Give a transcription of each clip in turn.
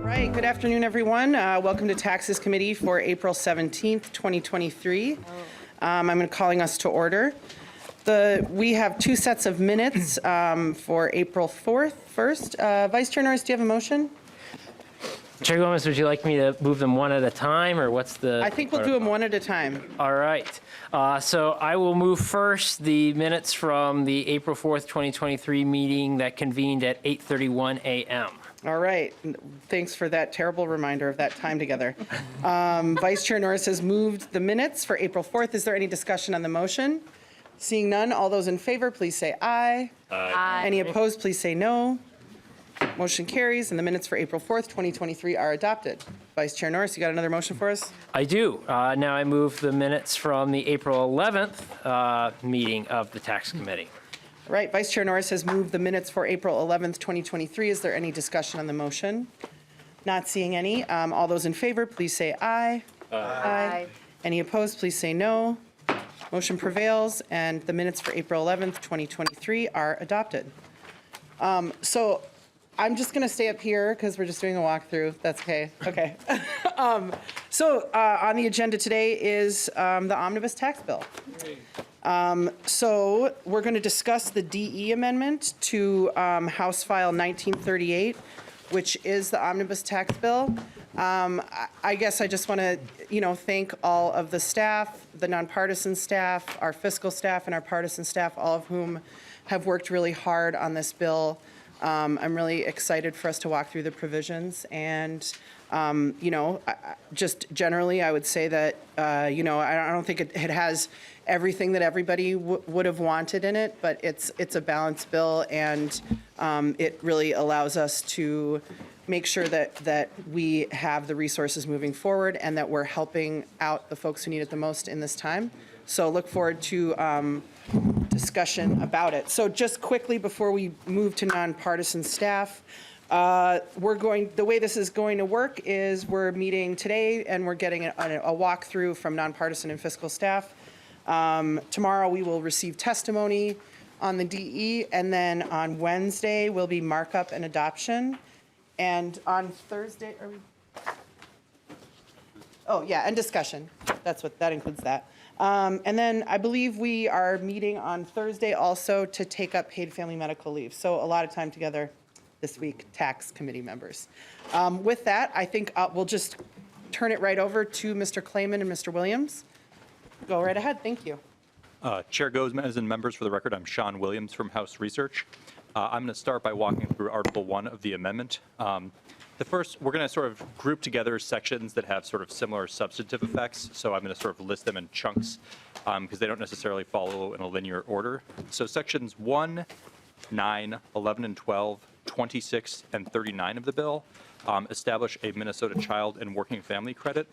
right, good afternoon, everyone. Welcome to Taxes Committee for April 17th, 2023. I'm going to calling us to order. We have two sets of minutes for April 4th. First, Vice Chair Norris, do you have a motion? Chair Gomez, would you like me to move them one at a time, or what's the? I think we'll do them one at a time. All right. So I will move first the minutes from the April 4th, 2023 meeting that convened at 8:31 a.m. All right. Thanks for that terrible reminder of that time together. Vice Chair Norris has moved the minutes for April 4th. Is there any discussion on the motion? Seeing none, all those in favor, please say aye. Aye. Any opposed, please say no. Motion carries, and the minutes for April 4th, 2023 are adopted. Vice Chair Norris, you got another motion for us? I do. Now I move the minutes from the April 11th meeting of the Tax Committee. All right, Vice Chair Norris has moved the minutes for April 11th, 2023. Is there any discussion on the motion? Not seeing any. All those in favor, please say aye. Aye. Any opposed, please say no. Motion prevails, and the minutes for April 11th, 2023 are adopted. So I'm just going to stay up here because we're just doing a walkthrough. That's okay. Okay. So on the agenda today is the omnibus tax bill. So we're going to discuss the DE amendment to House File 1938, which is the omnibus tax bill. I guess I just want to, thank all of the staff, the nonpartisan staff, our fiscal staff, and our partisan staff, all of whom have worked really hard on this bill. I'm really excited for us to walk through the provisions, and just generally, I would say that I don't think it has everything that everybody would have wanted in it, but it's a balanced bill, and it really allows us to make sure that we have the resources moving forward and that we're helping out the folks who need it the most in this time. So look forward to discussion about it. So just quickly before we move to nonpartisan staff, the way this is going to work is we're meeting today and we're getting a walkthrough from nonpartisan and fiscal staff. Tomorrow we will receive testimony on the DE, and then on Wednesday will be markup and adoption. And on Thursday, and discussion. That includes that. And then I believe we are meeting on Thursday also to take up paid family medical leave. So a lot of time together this week, tax committee members. With that, I think we'll just turn it right over to Mr. Klayman and Mr. Williams. Go right ahead. Thank you. Chair Gomez and members, for the record, I'm Sean Williams from House Research. I'm going to start by walking through Article 1 of the amendment. The first, we're going to sort of group together sections that have sort of similar substantive effects. So I'm going to sort of list them in chunks because they don't necessarily follow in a linear order. So sections 1, 9, 11, and 12, 26, and 39 of the bill establish a Minnesota child and working family credit.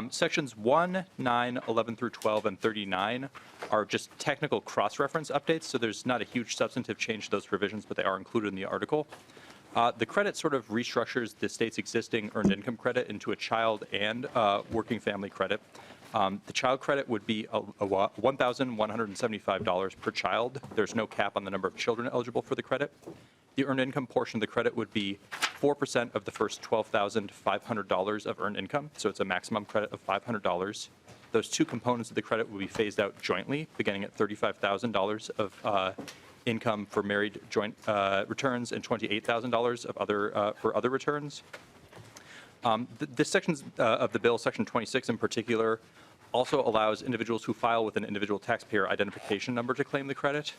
Sections 1, 9, 11 through 12, and 39 are just technical cross-reference updates, so there's not a huge substantive change to those provisions, but they are included in the article. The credit sort of restructures the state's existing earned income credit into a child and working family credit. The child credit would be $1,175 per child. There's no cap on the number of children eligible for the credit. The earned income portion of the credit would be 4% of the first $12,500 of earned income, so it's a maximum credit of $500. Those two components of the credit will be phased out jointly, beginning at $35,000 of income for married joint returns and $28,000 of for other returns. This section of the bill, Section 26 in particular, also allows individuals who file with an individual taxpayer identification number to claim the credit.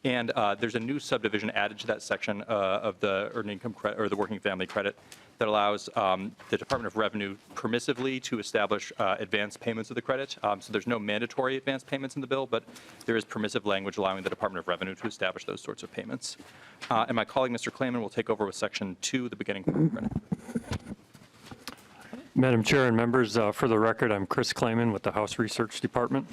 And there's a new subdivision added to that section of the earned income credit or the working family credit that allows the Department of Revenue permissively to establish advance payments of the credit. So there's no mandatory advance payments in the bill, but there is permissive language allowing the Department of Revenue to establish those sorts of payments. And my colleague, Mr. Klayman, will take over with Section 2, the beginning credit. Madam Chair and members, for the record, I'm Chris Klayman with the House Research Department.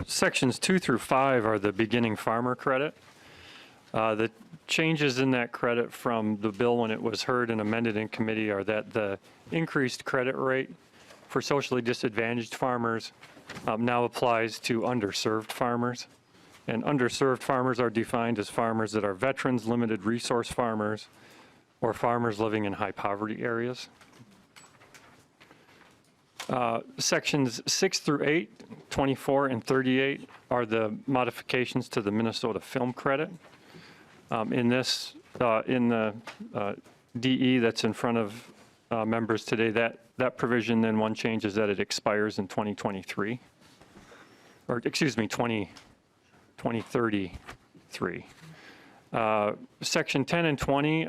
Sections 2 through 5 are the beginning farmer credit. The changes in that credit from the bill when it was heard and amended in committee are that the increased credit rate for socially disadvantaged farmers now applies to underserved farmers. And underserved farmers are defined as farmers that are veterans, limited resource farmers, or farmers living in high poverty areas. Sections 6 through 8, 24, and 38 are the modifications to the Minnesota Film Credit. In the DE that's in front of members today, that provision, then one change is that it expires in 2023, or excuse me, 2033. Section 10 and 20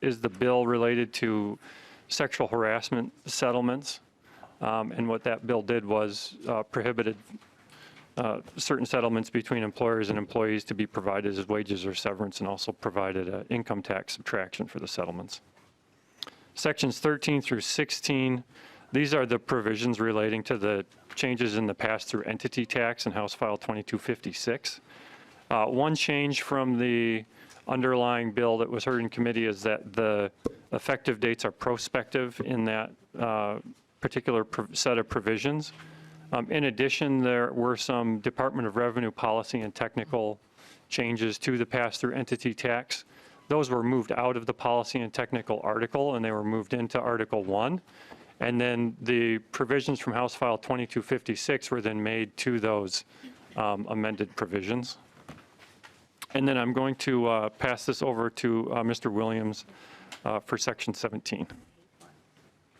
is the bill related to sexual harassment settlements. And what that bill did was prohibited certain settlements between employers and employees to be provided as wages or severance, and also provided an income tax subtraction for the settlements. Sections 13 through 16, these are the provisions relating to the changes in the pass-through entity tax in House File 2256. One change from the underlying bill that was heard in committee is that the effective dates are prospective in that particular set of provisions. In addition, there were some Department of Revenue policy and technical changes to the pass-through entity tax. Those were moved out of the policy and technical article, and they were moved into Article 1. And then the provisions from House File 2256 were then made to those amended provisions. And then I'm going to pass this over to Mr. Williams for Section 17.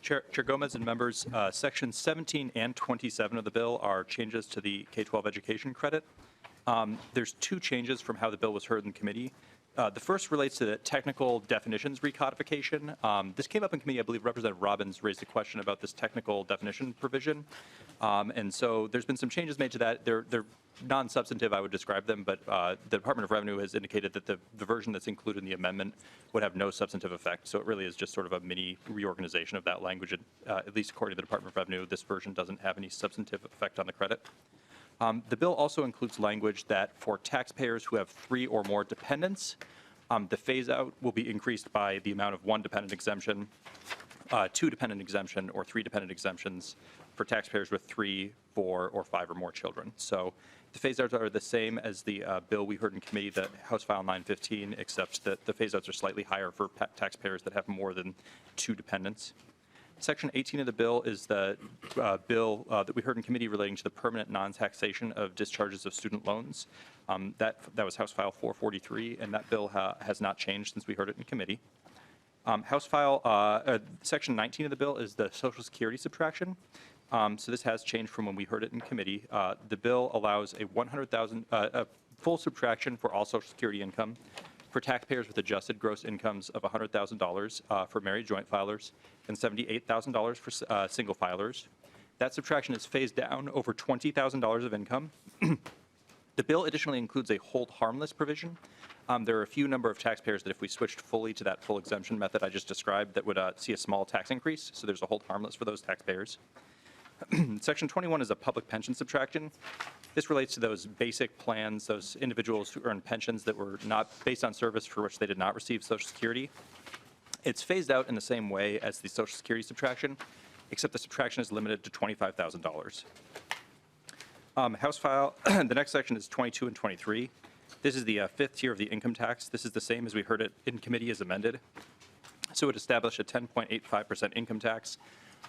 Chair Gomez and members, Sections 17 and 27 of the bill are changes to the K-12 education credit. There's two changes from how the bill was heard in committee. The first relates to the technical definitions recodification. This came up in committee. I believe Representative Robbins raised a question about this technical definition provision. And so there's been some changes made to that. They're non-substantive, I would describe them, but the Department of Revenue has indicated that the version that's included in the amendment would have no substantive effect. So it really is just sort of a mini reorganization of that language. At least according to the Department of Revenue, this version doesn't have any substantive effect on the credit. The bill also includes language that for taxpayers who have 3 or more dependents, the phase-out will be increased by the amount of 1 dependent exemption, 2 dependent exemption, or 3 dependent exemptions for taxpayers with 3, 4, or 5 or more children. So the phase-outs are the same as the bill we heard in committee, the House File 915, except that the phase-outs are slightly higher for taxpayers that have more than 2 dependents. Section 18 of the bill is the bill that we heard in committee relating to the permanent non-taxation of discharges of student loans. That was House File 443, and that bill has not changed since we heard it in committee. House File, Section 19 of the bill is the Social Security subtraction. So this has changed from when we heard it in committee. The bill allows a a full subtraction for all Social Security income for taxpayers with adjusted gross incomes of $100,000 for married joint filers and $78,000 for single filers. That subtraction is phased down over $20,000 of income. The bill additionally includes a hold harmless provision. There are a few number of taxpayers that if we switched fully to that full exemption method I just described, that would see a small tax increase. So there's a hold harmless for those taxpayers. Section 21 is a public pension subtraction. This relates to those basic plans, those individuals who earn pensions that were not based on service for which they did not receive Social Security. It's phased out in the same way as the Social Security subtraction, except the subtraction is limited to $25,000. House File, the next section is 22 and 23. This is the fifth tier of the income tax. This is the same as we heard it in committee as amended. So it established a 10.85% income tax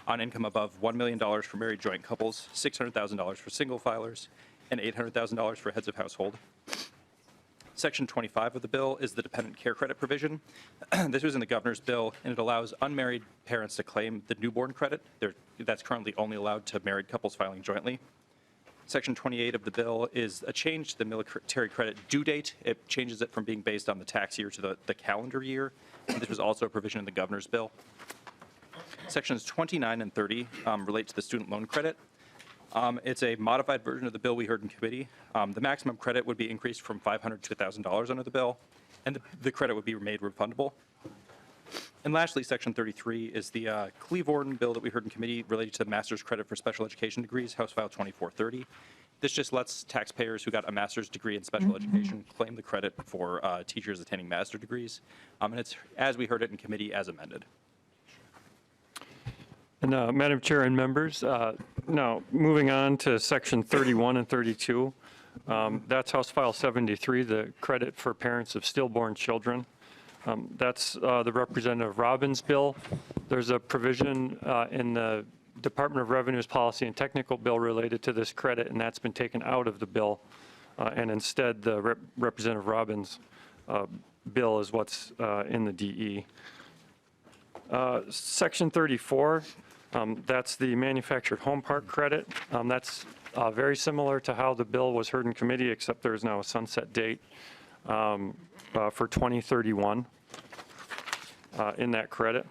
on income above $1 million for married joint couples, $600,000 for single filers, and $800,000 for heads of household. Section 25 of the bill is the dependent care credit provision. This was in the governor's bill, and it allows unmarried parents to claim the newborn credit. That's currently only allowed to married couples filing jointly. Section 28 of the bill is a change to the military credit due date. It changes it from being based on the tax year to the calendar year. And this was also a provision in the governor's bill. Sections 29 and 30 relate to the student loan credit. It's a modified version of the bill we heard in committee. The maximum credit would be increased from $500 to $1,000 under the bill, and the credit would be made refundable. And lastly, Section 33 is the Cleveland bill that we heard in committee related to the master's credit for special education degrees, House File 2430. This just lets taxpayers who got a master's degree in special education claim the credit for teachers attaining master's degrees. And it's, as we heard it in committee, as amended. And Madam Chair and members, now moving on to Section 31 and 32. That's House File 73, the credit for parents of stillborn children. That's the Representative Robbins bill. There's a provision in the Department of Revenue's policy and technical bill related to this credit, and that's been taken out of the bill. And instead, the Representative Robbins bill is what's in the DE. Section 34, that's the manufactured home park credit. That's very similar to how the bill was heard in committee, except there's now a sunset date for 2031 in that credit.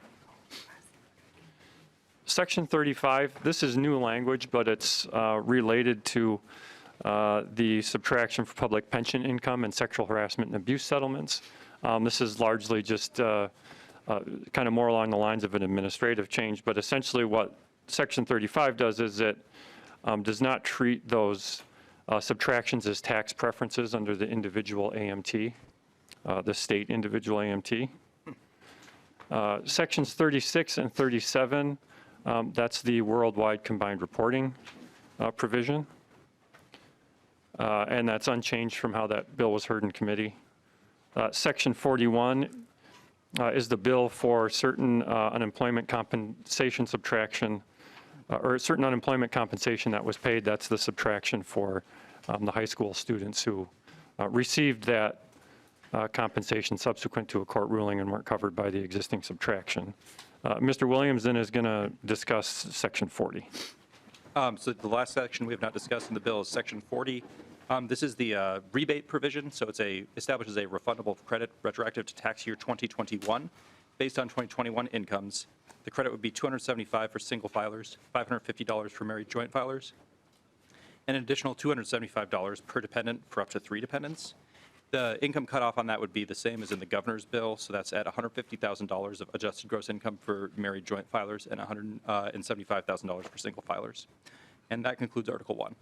Section 35, this is new language, but it's related to the subtraction for public pension income and sexual harassment and abuse settlements. This is largely just kind of more along the lines of an administrative change, but essentially what Section 35 does is it does not treat those subtractions as tax preferences under the individual AMT, the state individual AMT. Sections 36 and 37, that's the worldwide combined reporting provision. And that's unchanged from how that bill was heard in committee. Section 41 is the bill for certain unemployment compensation subtraction, or certain unemployment compensation that was paid. That's the subtraction for the high school students who received that compensation subsequent to a court ruling and weren't covered by the existing subtraction. Mr. Williams then is going to discuss Section 40. So the last section we have not discussed in the bill is Section 40. This is the rebate provision, so it establishes a refundable credit retroactive to tax year 2021 based on 2021 incomes. The credit would be $275 for single filers, $550 for married joint filers, and an additional $275 per dependent for up to 3 dependents. The income cutoff on that would be the same as in the governor's bill, so that's at $150,000 of adjusted gross income for married joint filers and $175,000 for single filers. And that concludes Article 1.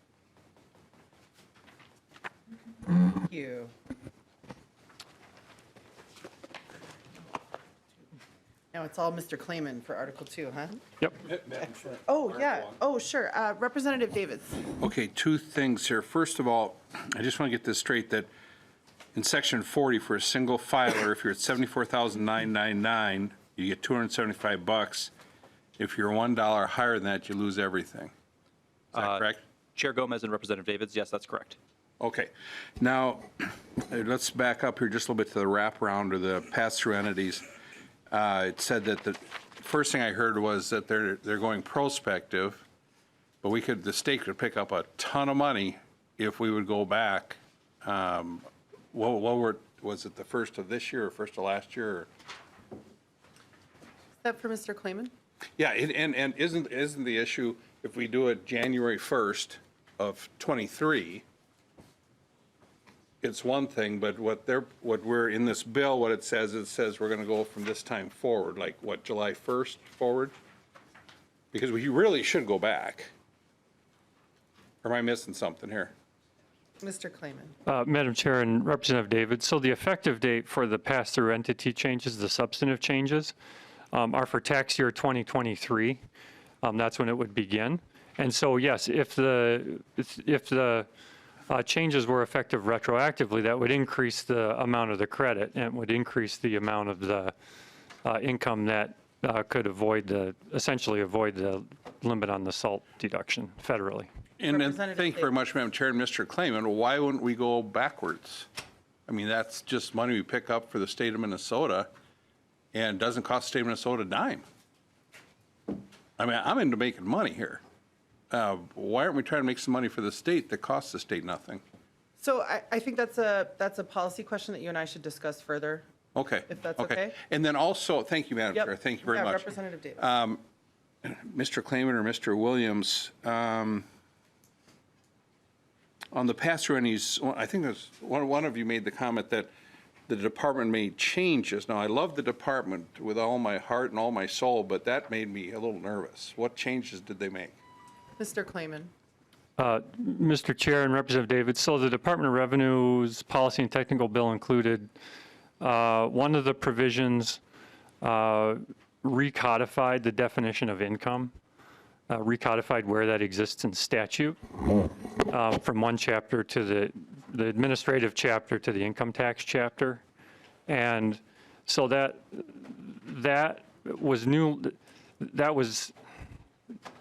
Thank you. Now it's all Mr. Clayman for Article 2, huh? Yep. Oh, yeah. Oh, sure. Representative Davids. Okay, 2 things here. First of all, I just want to get this straight, that in Section 40, for a single filer, if you're at $74,999, you get $275. If you're $1 higher than that, you lose everything. Is that correct? Chair Gomez and Representative Davids, yes, that's correct. Okay. Now, let's back up here just a little bit to the wraparound or the pass-through entities. It said that the first thing I heard was that they're going prospective, but the state could pick up a ton of money if we would go back. Was it the first of this year or first of last year? Or? Is that for Mr. Clayman? Yeah, and isn't the issue if we do it January 1st of 23? It's one thing, but what we're in this bill, what it says we're going to go from this time forward, like what, July 1st forward? Because we really should go back. Or am I missing something here? Mr. Clayman. Madam Chair and Representative David, so the effective date for the pass-through entity changes, the substantive changes, are for tax year 2023. That's when it would begin. And so, yes, if the changes were effective retroactively, that would increase the amount of the credit and would increase the amount of the income that could essentially avoid the limit on the SALT deduction federally. And then, thank you very much, Madam Chair, and Mr. Clayman. Why wouldn't we go backwards? I mean, that's just money we pick up for the state of Minnesota and doesn't cost the state of Minnesota a dime. I mean, I'm into making money here. Why aren't we trying to make some money for the state that costs the state nothing? So I think that's a policy question that you and I should discuss further. Okay. If that's okay. And then also, thank you, Madam Yep. Chair. Thank you very Yeah, much. Representative Davis. Mr. Clayman or Mr. Williams, on the pass-through entities, I think there's one of you made the comment that the department made changes. Now, I love the department with all my heart and all my soul, but that made me a little nervous. What changes did they make? Mr. Clayman. Mr. Chair and Representative David, so the Department of Revenue's policy and technical bill included one of the provisions recodified the definition of income, recodified where that exists in statute from one chapter to the administrative chapter to the income tax chapter. And So that was new, that was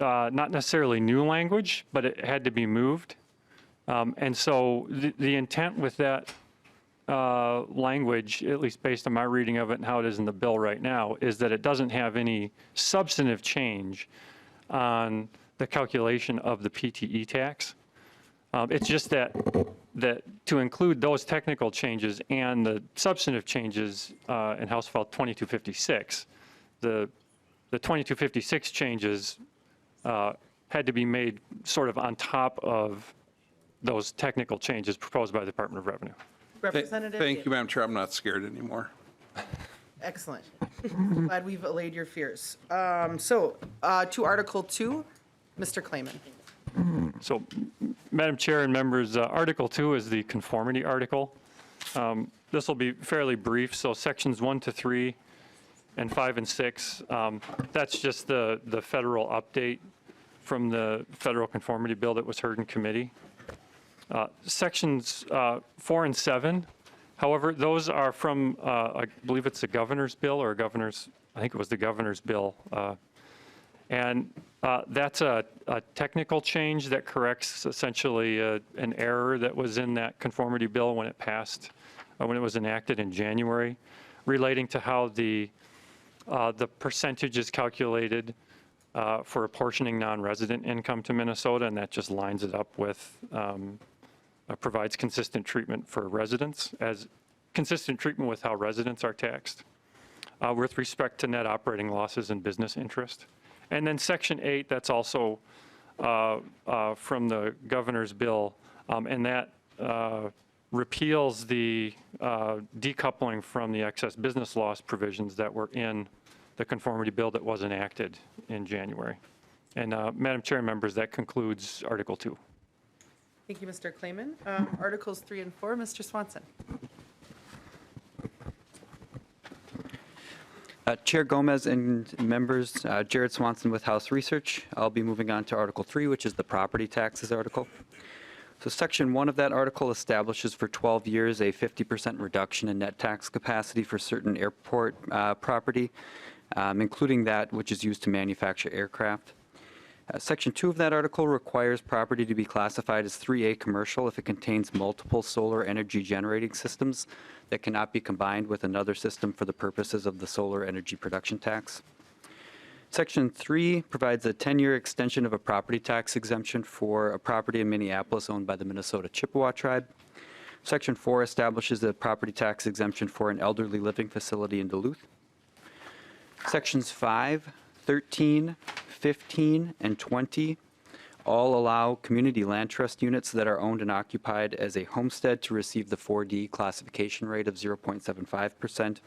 not necessarily new language, but it had to be moved. And so the intent with that language, at least based on my reading of it and how it is in the bill right now, is that it doesn't have any substantive change on the calculation of the PTE tax. It's just that to include those technical changes and the substantive changes in House File 2256, the 2256 changes had to be made sort of on top of those technical changes proposed by the Department of Revenue. Representative? Thank you, Madam Chair. I'm not scared anymore. Excellent. Glad we've allayed your fears. To Article 2, Mr. Klayman. So, Madam Chair and members, Article 2 is the conformity article. This will be fairly brief. So sections 1 to 3 and 5 and 6, that's just the federal update from the federal conformity bill that was heard in committee. Sections 4 and 7, however, those are from, I believe it's the governor's bill or I think it was the governor's bill. And that's a technical change that corrects essentially an error that was in that conformity bill when it passed, when it was enacted in January, relating to how the percentage is calculated for apportioning non-resident income to Minnesota, and that just lines it up with, provides consistent treatment for residents, as consistent treatment with how residents are taxed with respect to net operating losses and business interest. And then Section 8, that's also from the governor's bill, and that repeals the decoupling from the excess business loss provisions that were in the conformity bill that was enacted in January. And Madam Chair and members, that concludes Article 2. Thank you, Mr. Klayman. Articles 3 and 4, Mr. Swanson. Chair Gomez and members, Jared Swanson with House Research. I'll be moving on to Article 3, which is the property taxes article. So Section 1 of that article establishes for 12 years a 50% reduction in net tax capacity for certain airport property, including that which is used to manufacture aircraft. Section 2 of that article requires property to be classified as 3A commercial if it contains multiple solar energy generating systems that cannot be combined with another system for the purposes of the solar energy production tax. Section 3 provides a 10-year extension of a property tax exemption for a property in Minneapolis owned by the Minnesota Chippewa tribe. Section 4 establishes a property tax exemption for an elderly living facility in Duluth. Sections 5, 13, 15, and 20 all allow community land trust units that are owned and occupied as a homestead to receive the 4D classification rate of 0.75%.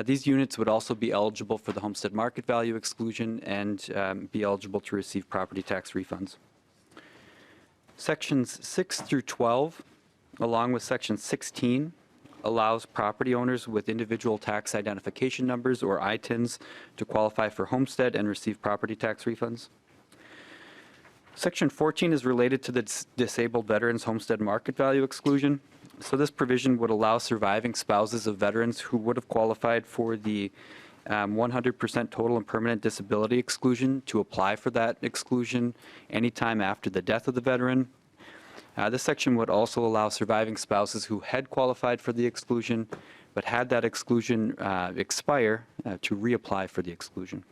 These units would also be eligible for the homestead market value exclusion and be eligible to receive property tax refunds. Sections 6 through 12, along with Section 16, allows property owners with individual tax identification numbers, or ITINs, to qualify for homestead and receive property tax refunds. Section 14 is related to the disabled veterans homestead market value exclusion. So this provision would allow surviving spouses of veterans who would have qualified for the 100% total and permanent disability exclusion to apply for that exclusion anytime after the death of the veteran. This section would also allow surviving spouses who had qualified for the exclusion but had that exclusion expire to reapply for the exclusion.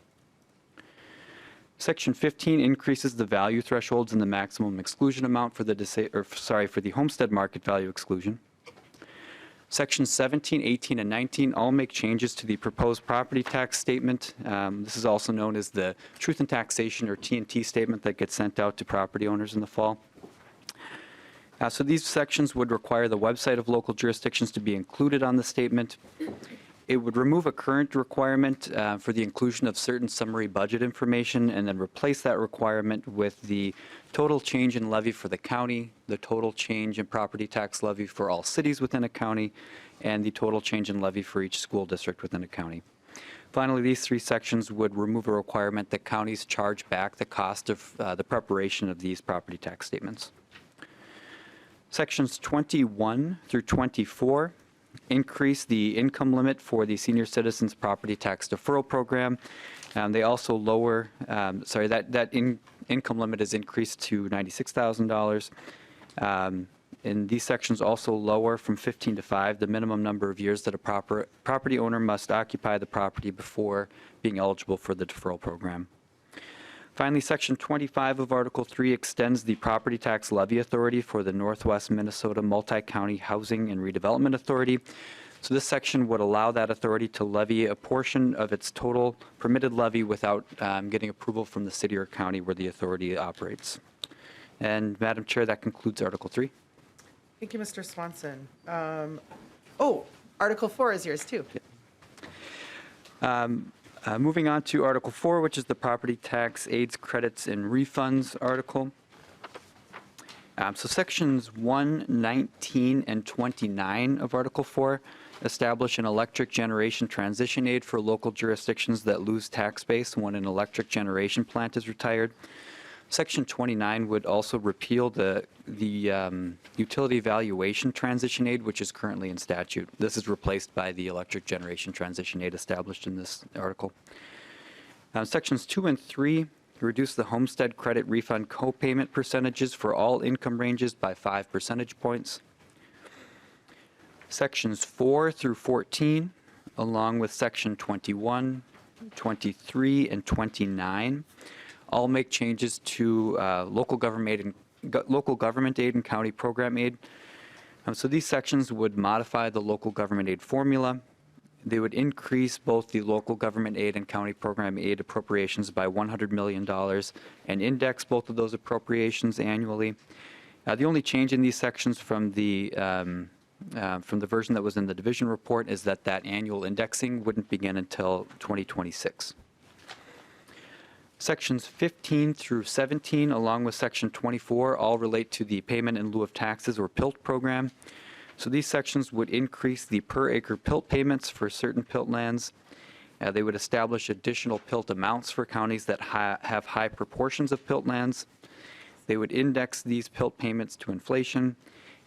Section 15 increases the value thresholds and the maximum exclusion amount for the homestead market value exclusion. Sections 17, 18, and 19 all make changes to the proposed property tax statement. This is also known as the Truth in Taxation, or T&T statement, that gets sent out to property owners in the fall. So these sections would require the website of local jurisdictions to be included on the statement. It would remove a current requirement for the inclusion of certain summary budget information and then replace that requirement with the total change in levy for the county, the total change in property tax levy for all cities within a county, and the total change in levy for each school district within a county. Finally, these three sections would remove a requirement that counties charge back the cost of the preparation of these property tax statements. Sections 21 through 24 increase the income limit for the Senior Citizens Property Tax Deferral Program. They also lower, income limit is increased to $96,000. And these sections also lower from 15 to 5 the minimum number of years that a property owner must occupy the property before being eligible for the deferral program. Finally, Section 25 of Article 3 extends the property tax levy authority for the Northwest Minnesota Multi-County Housing and Redevelopment Authority. So this section would allow that authority to levy a portion of its total permitted levy without getting approval from the city or county where the authority operates. And Madam Chair, that concludes Article 3. Thank you, Mr. Swanson. Article 4 is yours, too. Moving on to Article 4, which is the property tax aids, credits, and refunds article. So sections 1, 19, and 29 of Article 4 establish an electric generation transition aid for local jurisdictions that lose tax base when an electric generation plant is retired. Section 29 would also repeal the utility valuation transition aid, which is currently in statute. This is replaced by the electric generation transition aid established in this article. Sections 2 and 3 reduce the homestead credit refund co-payment percentages for all income ranges by 5 percentage points. Sections 4 through 14, along with Section 21, 23, and 29, all make changes to local government aid and county program aid. So these sections would modify the local government aid formula. They would increase both the local government aid and county program aid appropriations by $100 million and index both of those appropriations annually. The only change in these sections from the version that was in the division report is that annual indexing wouldn't begin until 2026. Sections 15 through 17, along with Section 24, all relate to the payment in lieu of taxes or PILT program. So these sections would increase the per acre PILT payments for certain PILT lands. They would establish additional PILT amounts for counties that have high proportions of PILT lands. They would index these PILT payments to inflation.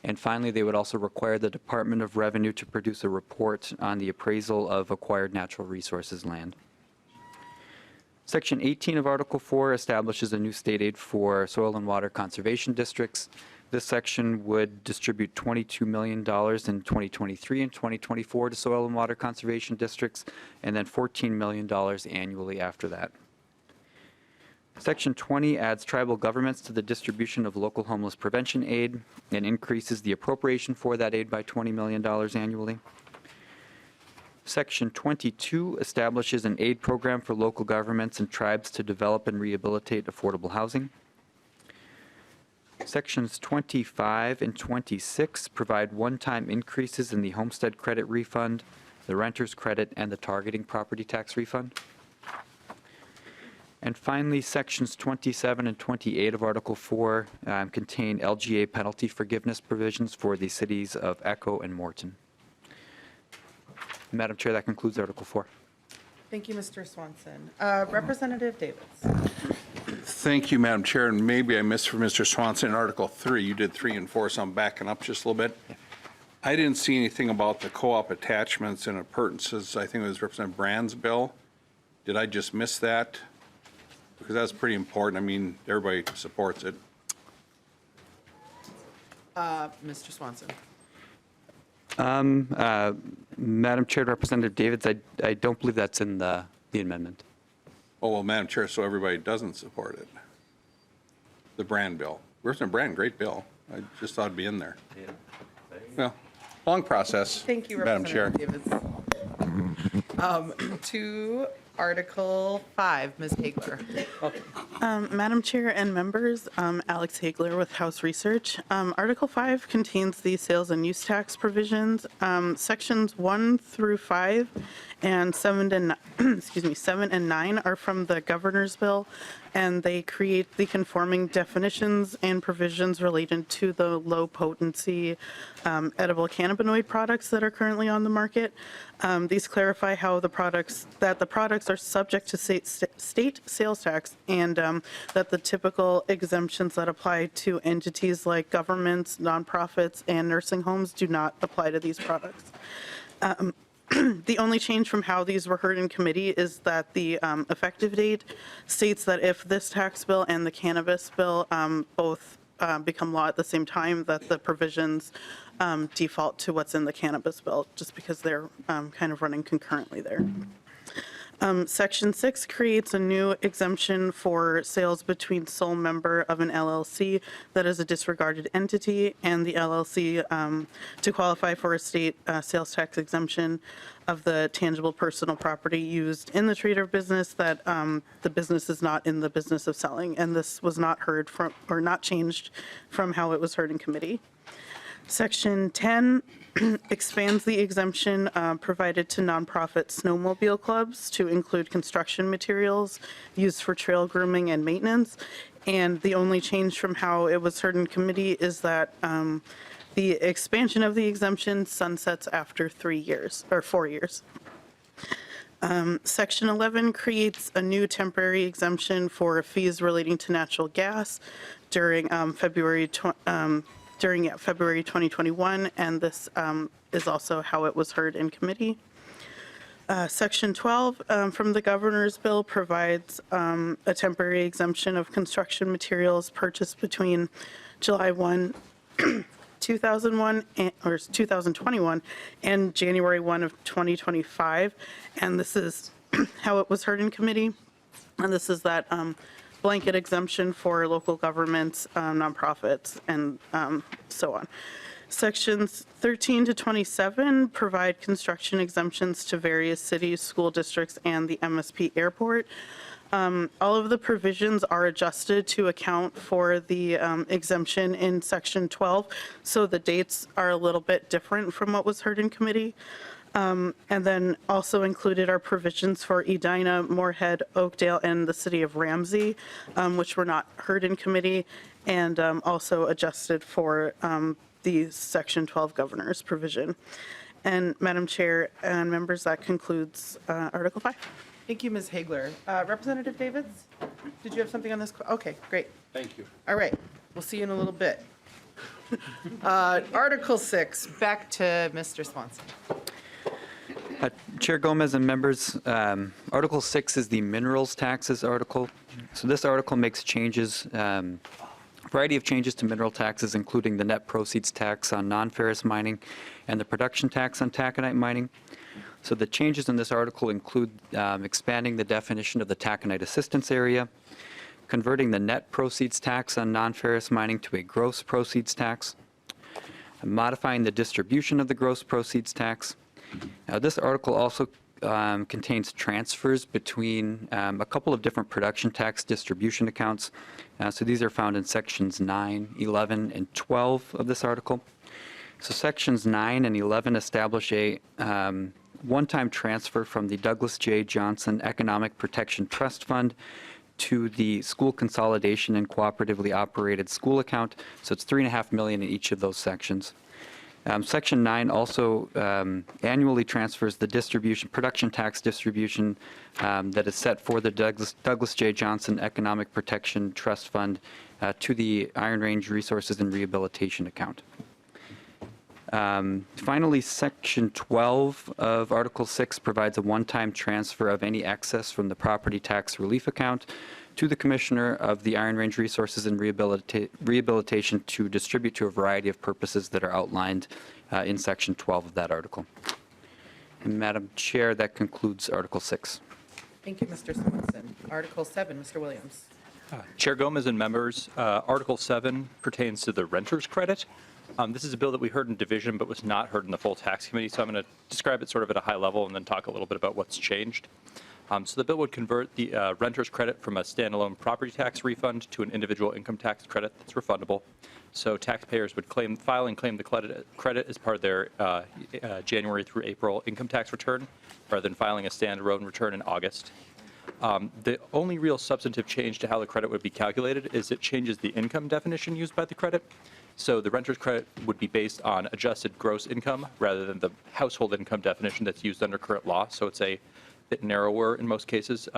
And finally, they would also require the Department of Revenue to produce a report on the appraisal of acquired natural resources land. Section 18 of Article 4 establishes a new state aid for soil and water conservation districts. This section would distribute $22 million in 2023 and 2024 to soil and water conservation districts, and then $14 million annually after that. Section 20 adds tribal governments to the distribution of local homeless prevention aid and increases the appropriation for that aid by $20 million annually. Section 22 establishes an aid program for local governments and tribes to develop and rehabilitate affordable housing. Sections 25 and 26 provide one-time increases in the homestead credit refund, the renter's credit, and the targeting property tax refund. And finally, sections 27 and 28 of Article 4 contain LGA penalty forgiveness provisions for the cities of Echo and Morton. Madam Chair, that concludes Article 4. Thank you, Mr. Swanson. Representative Davis. Thank you, Madam Chair, and maybe I missed for Mr. Swanson in Article 3. You did 3 and 4, so I'm backing up just a little bit. I didn't see anything about the co-op attachments and appurtenances. I think it was Representative Brand's bill. Did I just miss that? Because that's pretty important. I mean, everybody supports it. Mr. Swanson. Madam Chair, Representative Davids, I don't believe that's in the amendment. Oh, well, Madam Chair, so everybody doesn't support it. The Brand bill. Representative Brand, great bill. I just thought it'd be in there. Well, long process. Thank you, Madam Chair. Representative Davis. To Article 5, Ms. Hagler. Madam Chair and members, Alex Hagler with House Research. Article 5 contains the sales and use tax provisions. Sections 1 through 5 and 7 and 9 are from the governor's bill, and they create the conforming definitions and provisions related to the low potency edible cannabinoid products that are currently on the market. These clarify how the products are subject to state sales tax, and that the typical exemptions that apply to entities like governments, nonprofits, and nursing homes do not apply to these products. The only change from how these were heard in committee is that the effective date states that if this tax bill and the cannabis bill both become law at the same time, that the provisions default to what's in the cannabis bill, just because they're kind of running concurrently there. Section 6 creates a new exemption for sales between sole member of an LLC that is a disregarded entity and the LLC to qualify for a state sales tax exemption of the tangible personal property used in the trade or business that the business is not in the business of selling. And this was not heard from, or not changed from how it was heard in committee. Section 10 expands the exemption provided to nonprofit snowmobile clubs to include construction materials used for trail grooming and maintenance. And the only change from how it was heard in committee is that the expansion of the exemption sunsets after 3 years, or 4 years. Section 11 creates a new temporary exemption for fees relating to natural gas during February 2021, and this is also how it was heard in committee. Section 12 from the governor's bill provides a temporary exemption of construction materials purchased between July 1, 2021 and January 1 of 2025, and this is how it was heard in committee. And this is that blanket exemption for local governments, nonprofits, and so on. Sections 13 to 27 provide construction exemptions to various cities, school districts, and the MSP airport. All of the provisions are adjusted to account for the exemption in Section 12, so the dates are a little bit different from what was heard in committee. And then also included are provisions for Edina, Moorhead, Oakdale, and the city of Ramsey, which were not heard in committee, and also adjusted for the Section 12 governor's provision. And Madam Chair and members, that concludes Article 5. Thank you, Ms. Hagler. Representative Davids, did you have something on this? Okay, great. Thank you. All right, we'll see you in a little bit. Article 6, back to Mr. Swanson. Chair Gomez and members, Article 6 is the minerals taxes article. So this article makes changes, variety of changes to mineral taxes, including the net proceeds tax on non-ferrous mining and the production tax on taconite mining. So the changes in this article include expanding the definition of the taconite assistance area, converting the net proceeds tax on non-ferrous mining to a gross proceeds tax, modifying the distribution of the gross proceeds tax. Now, this article also contains transfers between a couple of different production tax distribution accounts. So these are found in sections 9, 11, and 12 of this article. So sections 9 and 11 establish a one-time transfer from the Douglas J. Johnson Economic Protection Trust Fund to the School Consolidation and Cooperatively Operated School account. So it's $3.5 million in each of those sections. Section 9 also annually transfers the production tax distribution that is set for the Douglas J. Johnson Economic Protection Trust Fund to the Iron Range Resources and Rehabilitation account. Finally, Section 12 of Article 6 provides a one-time transfer of any excess from the property tax relief account to the Commissioner of the Iron Range Resources and Rehabilitation to distribute to a variety of purposes that are outlined in Section 12 of that article. And Madam Chair, that concludes Article 6. Thank you, Mr. Swanson. Article 7, Mr. Williams. Chair Gomez and members, Article 7 pertains to the renter's credit. This is a bill that we heard in division but was not heard in the full tax committee, so I'm going to describe it sort of at a high level and then talk a little bit about what's changed. So the bill would convert the renter's credit from a standalone property tax refund to an individual income tax credit that's refundable. So taxpayers would file and claim the credit as part of their January through April income tax return, rather than filing a standalone return in August. The only real substantive change to how the credit would be calculated is it changes the income definition used by the credit. So the renter's credit would be based on adjusted gross income rather than the household income definition that's used under current law. So it's a bit narrower in most cases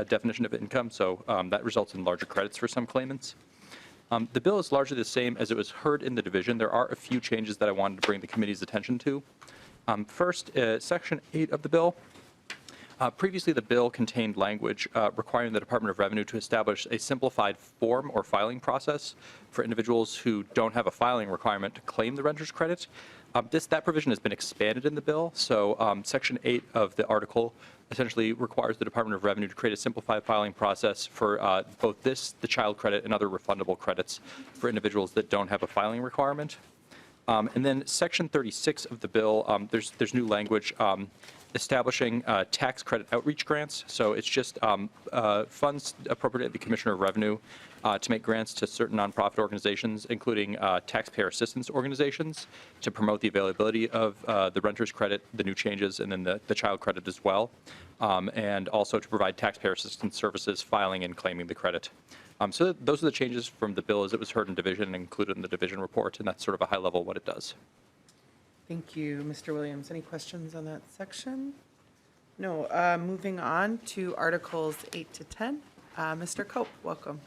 definition of income. So that results in larger credits for some claimants. The bill is largely the same as it was heard in the division. There are a few changes that I wanted to bring the committee's attention to. First, Section 8 of the bill. Previously, the bill contained language requiring the Department of Revenue to establish a simplified form or filing process for individuals who don't have a filing requirement to claim the renter's credit. That provision has been expanded in the bill. So Section 8 of the article essentially requires the Department of Revenue to create a simplified filing process for both the child credit, and other refundable credits for individuals that don't have a filing requirement. And then Section 36 of the bill, there's new language establishing tax credit outreach grants. So it's just funds appropriated at the Commissioner of Revenue to make grants to certain nonprofit organizations, including taxpayer assistance organizations, to promote the availability of the renter's credit, the new changes, and then the child credit as well, and also to provide taxpayer assistance services, filing and claiming the credit. So those are the changes from the bill as it was heard in division and included in the division report, and that's sort of a high level what it does. Thank you, Mr. Williams. Any questions on that section? No. Moving on to Articles 8 to 10. Mr. Cope, welcome.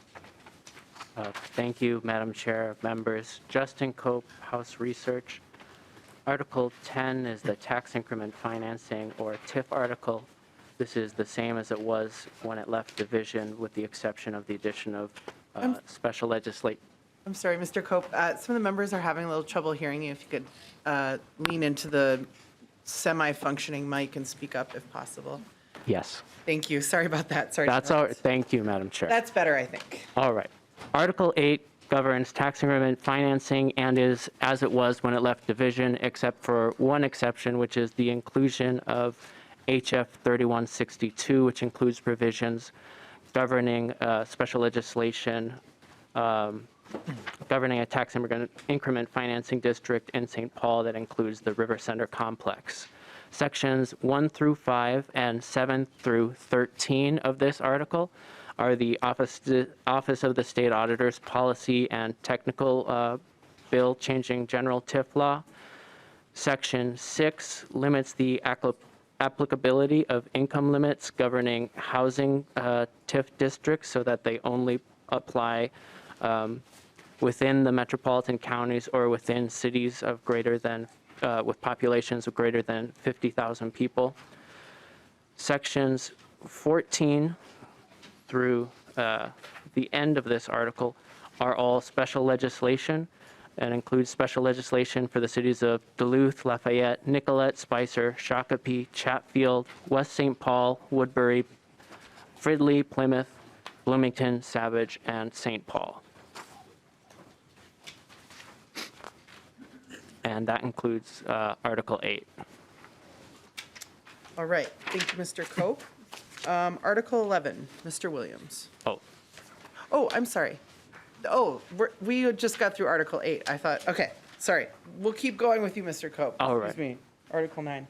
Thank you, Madam Chair, members. Justin Cope, House Research. Article 10 is the tax increment financing, or TIF article. This is the same as it was when it left division, with the exception of the addition of special legislation. I'm sorry, Mr. Cope. Some of the members are having a little trouble hearing you. If you could lean into the semi-functioning mic and speak up if possible. Yes. Thank you. Sorry about that. Sorry. That's all. Thank you, Madam Chair. That's better, I think. All right. Article 8 governs tax increment financing and is as it was when it left division, except for one exception, which is the inclusion of HF 3162, which includes provisions governing special legislation governing a tax increment financing district in St. Paul that includes the River Center complex. Sections 1 through 5 and 7 through 13 of this article are the Office of the State Auditor's Policy and Technical Bill changing general TIF law. Section 6 limits the applicability of income limits governing housing TIF districts so that they only apply within the metropolitan counties or within cities of greater than, with populations of greater than 50,000 people. Sections 14 through the end of this article are all special legislation and includes special legislation for the cities of Duluth, Lafayette, Nicollet, Spicer, Shakopee, Chatfield, West St. Paul, Woodbury, Fridley, Plymouth, Bloomington, Savage, and St. Paul. And that includes Article 8. All right. Thank you, Mr. Cope. Article 11, Mr. Williams. Oh, I'm sorry. Oh, we just got through Article 8. I thought, okay, sorry. We'll keep going with you, Mr. Cope. All right. Excuse me. Article 9.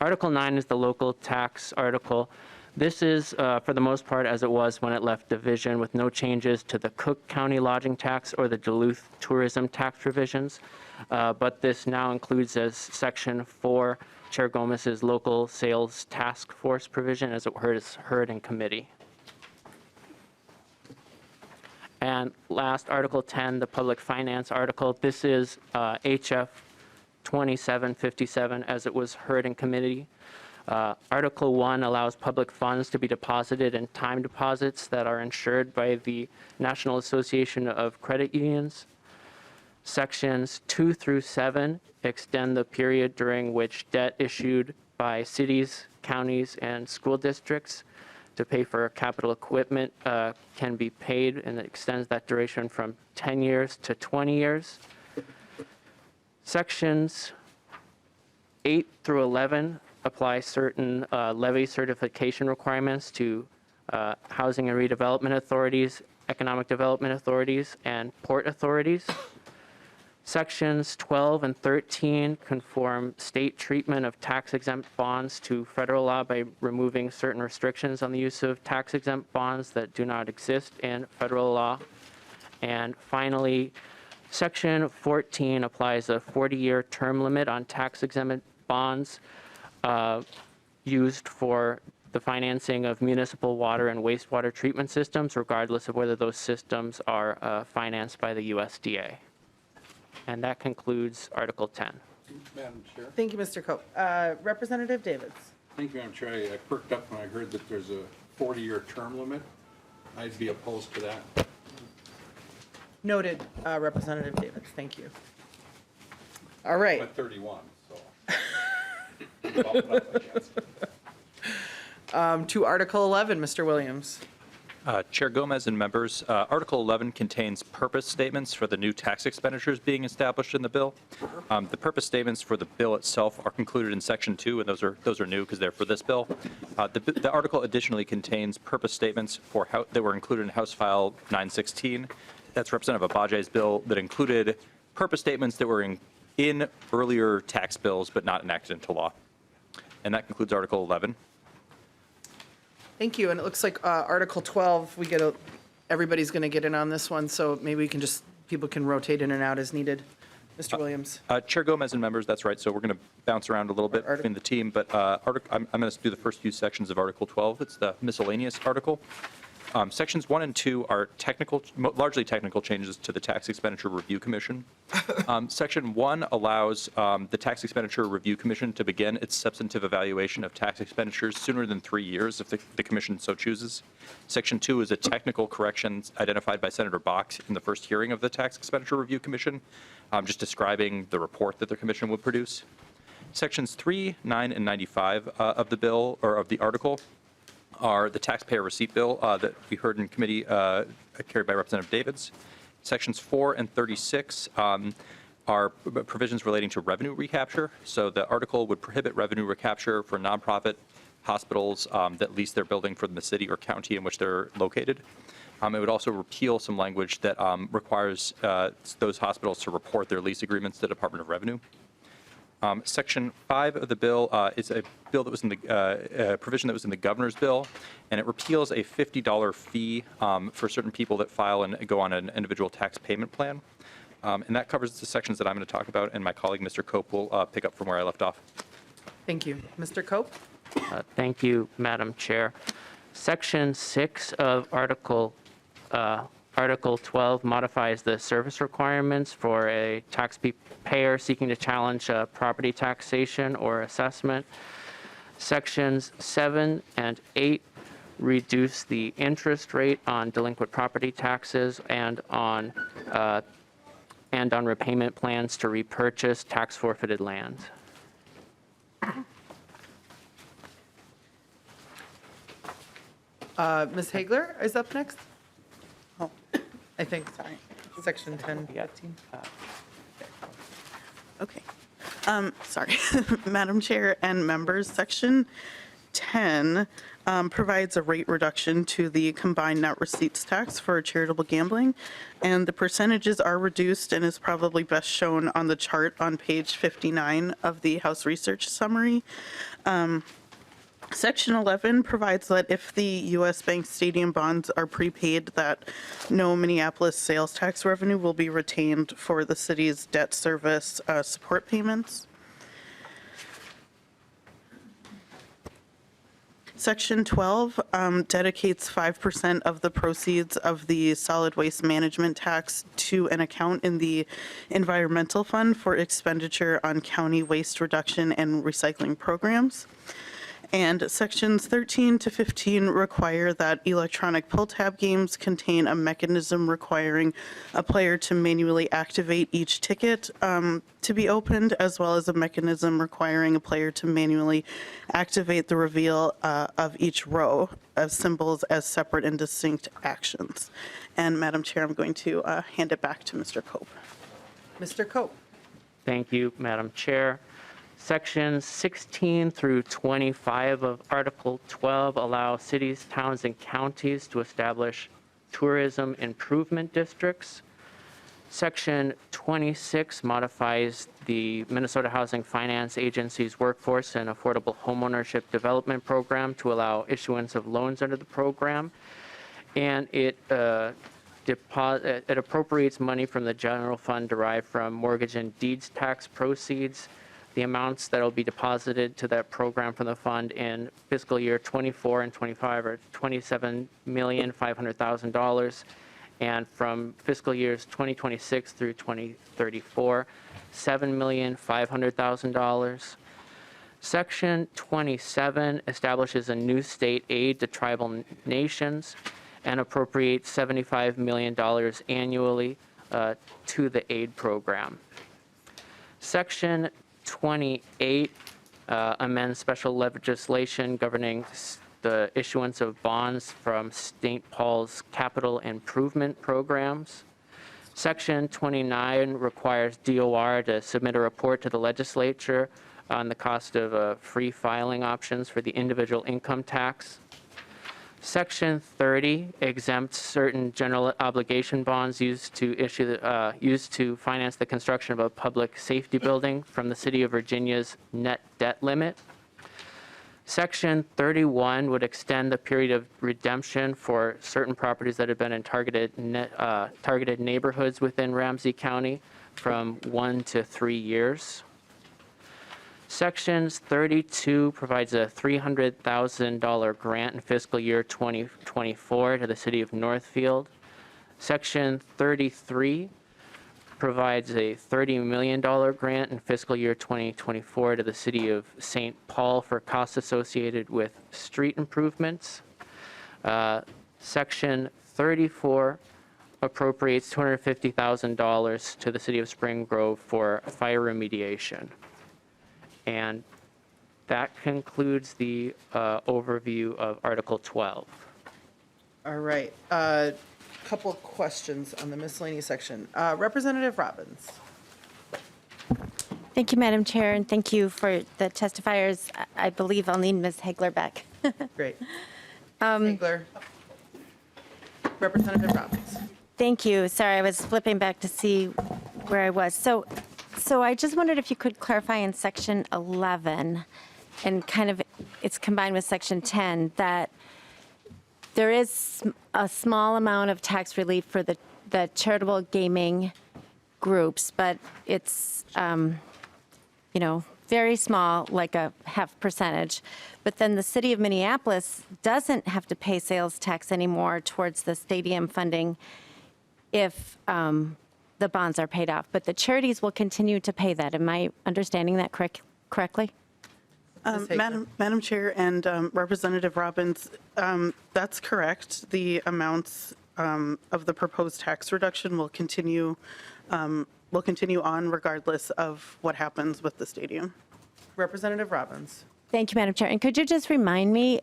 Article 9 is the local tax article. This is, for the most part, as it was when it left division, with no changes to the Cook County lodging tax or the Duluth tourism tax provisions. But this now includes as Section 4, Chair Gomez's local sales task force provision, as it was heard in committee. And last, Article 10, the public finance article. This is HF 2757, as it was heard in committee. Article 1 allows public funds to be deposited in time deposits that are insured by the National Association of Credit Unions. Sections 2 through 7 extend the period during which debt issued by cities, counties, and school districts to pay for capital equipment can be paid, and it extends that duration from 10 years to 20 years. Sections 8 through 11 apply certain levy certification requirements to housing and redevelopment authorities, economic development authorities, and port authorities. Sections 12 and 13 conform state treatment of tax-exempt bonds to federal law by removing certain restrictions on the use of tax-exempt bonds that do not exist in federal law. And finally, Section 14 applies a 40-year term limit on tax-exempt bonds used for the financing of municipal water and wastewater treatment systems, regardless of whether those systems are financed by the USDA. And that concludes Article 10. Madam Chair. Thank you, Mr. Cope. Representative Davids. Thank you, Madam Chair. I perked up when I heard that there's a 40-year term limit. I'd be opposed to that. Noted, Representative Davids. Thank you. All right. I'm at 31, so. Bump it up, I guess. To Article 11, Mr. Williams. Chair Gomez and members, Article 11 contains purpose statements for the new tax expenditures being established in the bill. The purpose statements for the bill itself are concluded in Section 2, and those are new because they're for this bill. The article additionally contains purpose statements for that were included in House File 916. That's Representative Abaje's bill that included purpose statements that were in earlier tax bills but not enacted into law. And that concludes Article 11. Thank you. And it looks like Article 12, everybody's going to get in on this one, so maybe we can people can rotate in and out as needed. Mr. Williams. Chair Gomez and members, that's right. So we're going to bounce around a little bit between the team, but I'm going to do the first few sections of Article 12. It's the miscellaneous article. Sections 1 and 2 are largely technical changes to the Tax Expenditure Review Commission. Section 1 allows the Tax Expenditure Review Commission to begin its substantive evaluation of tax expenditures sooner than 3 years if the commission so chooses. Section 2 is a technical correction identified by Senator Bach in the first hearing of the Tax Expenditure Review Commission, just describing the report that the commission would produce. Sections 3, 9, and 95 of the bill, or of the article, are the taxpayer receipt bill that we heard in committee carried by Representative Davids. Sections 4 and 36 are provisions relating to revenue recapture. So the article would prohibit revenue recapture for nonprofit hospitals that lease their building from the city or county in which they're located. It would also repeal some language that requires those hospitals to report their lease agreements to the Department of Revenue. Section 5 of the bill is a bill that was in the provision that was in the governor's bill, and it repeals a $50 fee for certain people that file and go on an individual tax payment plan. And that covers the sections that I'm going to talk about, and my colleague, Mr. Cope, will pick up from where I left off. Thank you. Mr. Cope? Thank you, Madam Chair. Section 6 of Article 12 modifies the service requirements for a taxpayer seeking to challenge property taxation or assessment. Sections 7 and 8 reduce the interest rate on delinquent property taxes and on repayment plans to repurchase tax forfeited land. Ms. Hagler is up next? Oh, I think, sorry. Section 10. Okay. Sorry. Madam Chair and members, Section 10 provides a rate reduction to the combined net receipts tax for charitable gambling, and the percentages are reduced and is probably best shown on the chart on page 59 of the House Research Summary. Section 11 provides that if the U.S. Bank Stadium bonds are prepaid, that no Minneapolis sales tax revenue will be retained for the city's debt service support payments. Section 12 dedicates 5% of the proceeds of the solid waste management tax to an account in the environmental fund for expenditure on county waste reduction and recycling programs. And sections 13 to 15 require that electronic pull tab games contain a mechanism requiring a player to manually activate each ticket to be opened, as well as a mechanism requiring a player to manually activate the reveal of each row of symbols as separate and distinct actions. And Madam Chair, I'm going to hand it back to Mr. Cope. Mr. Cope? Thank you, Madam Chair. Sections 16 through 25 of Article 12 allow cities, towns, and counties to establish tourism improvement districts. Section 26 modifies the Minnesota Housing Finance Agency's Workforce and Affordable Homeownership Development Program to allow issuance of loans under the program. And it it appropriates money from the general fund derived from mortgage and deeds tax proceeds. The amounts that will be deposited to that program from the fund in fiscal year 24 and 25 are $27,500,000, and from fiscal years 2026 through 2034, $7,500,000. Section 27 establishes a new state aid to tribal nations and appropriates $75 million annually to the aid program. Section 28 amends special legislation governing the issuance of bonds from St. Paul's capital improvement programs. Section 29 requires DOR to submit a report to the legislature on the cost of free filing options for the individual income tax. Section 30 exempts certain general obligation bonds used to finance the construction of a public safety building from the City of Virginia's net debt limit. Section 31 would extend the period of redemption for certain properties that have been in targeted neighborhoods within Ramsey County from 1 to 3 years. Sections 32 provides a $300,000 grant in fiscal year 2024 to the City of Northfield. Section 33 provides a $30 million grant in fiscal year 2024 to the City of St. Paul for costs associated with street improvements. Section 34 appropriates $250,000 to the City of Spring Grove for fire remediation. And that concludes the overview of Article 12. All right. Couple of questions on the miscellaneous section. Representative Robbins. Thank you, Madam Chair, and thank you for the testifiers. I believe I'll need Ms. Hegler back. Great. Hegler. Representative Robbins. Thank you. Sorry, I was flipping back to see where I was. So I just wondered if you could clarify in Section 11, and kind of it's combined with Section 10, that there is a small amount of tax relief for the charitable gaming groups, but it's, very small, like a half percentage. But then the city of Minneapolis doesn't have to pay sales tax anymore towards the stadium funding if the bonds are paid off. But the charities will continue to pay that. Am I understanding that correctly? Madam Chair and Representative Robbins, that's correct. The amounts of the proposed tax reduction will continue on regardless of what happens with the stadium. Representative Robbins. Thank you, Madam Chair. And could you just remind me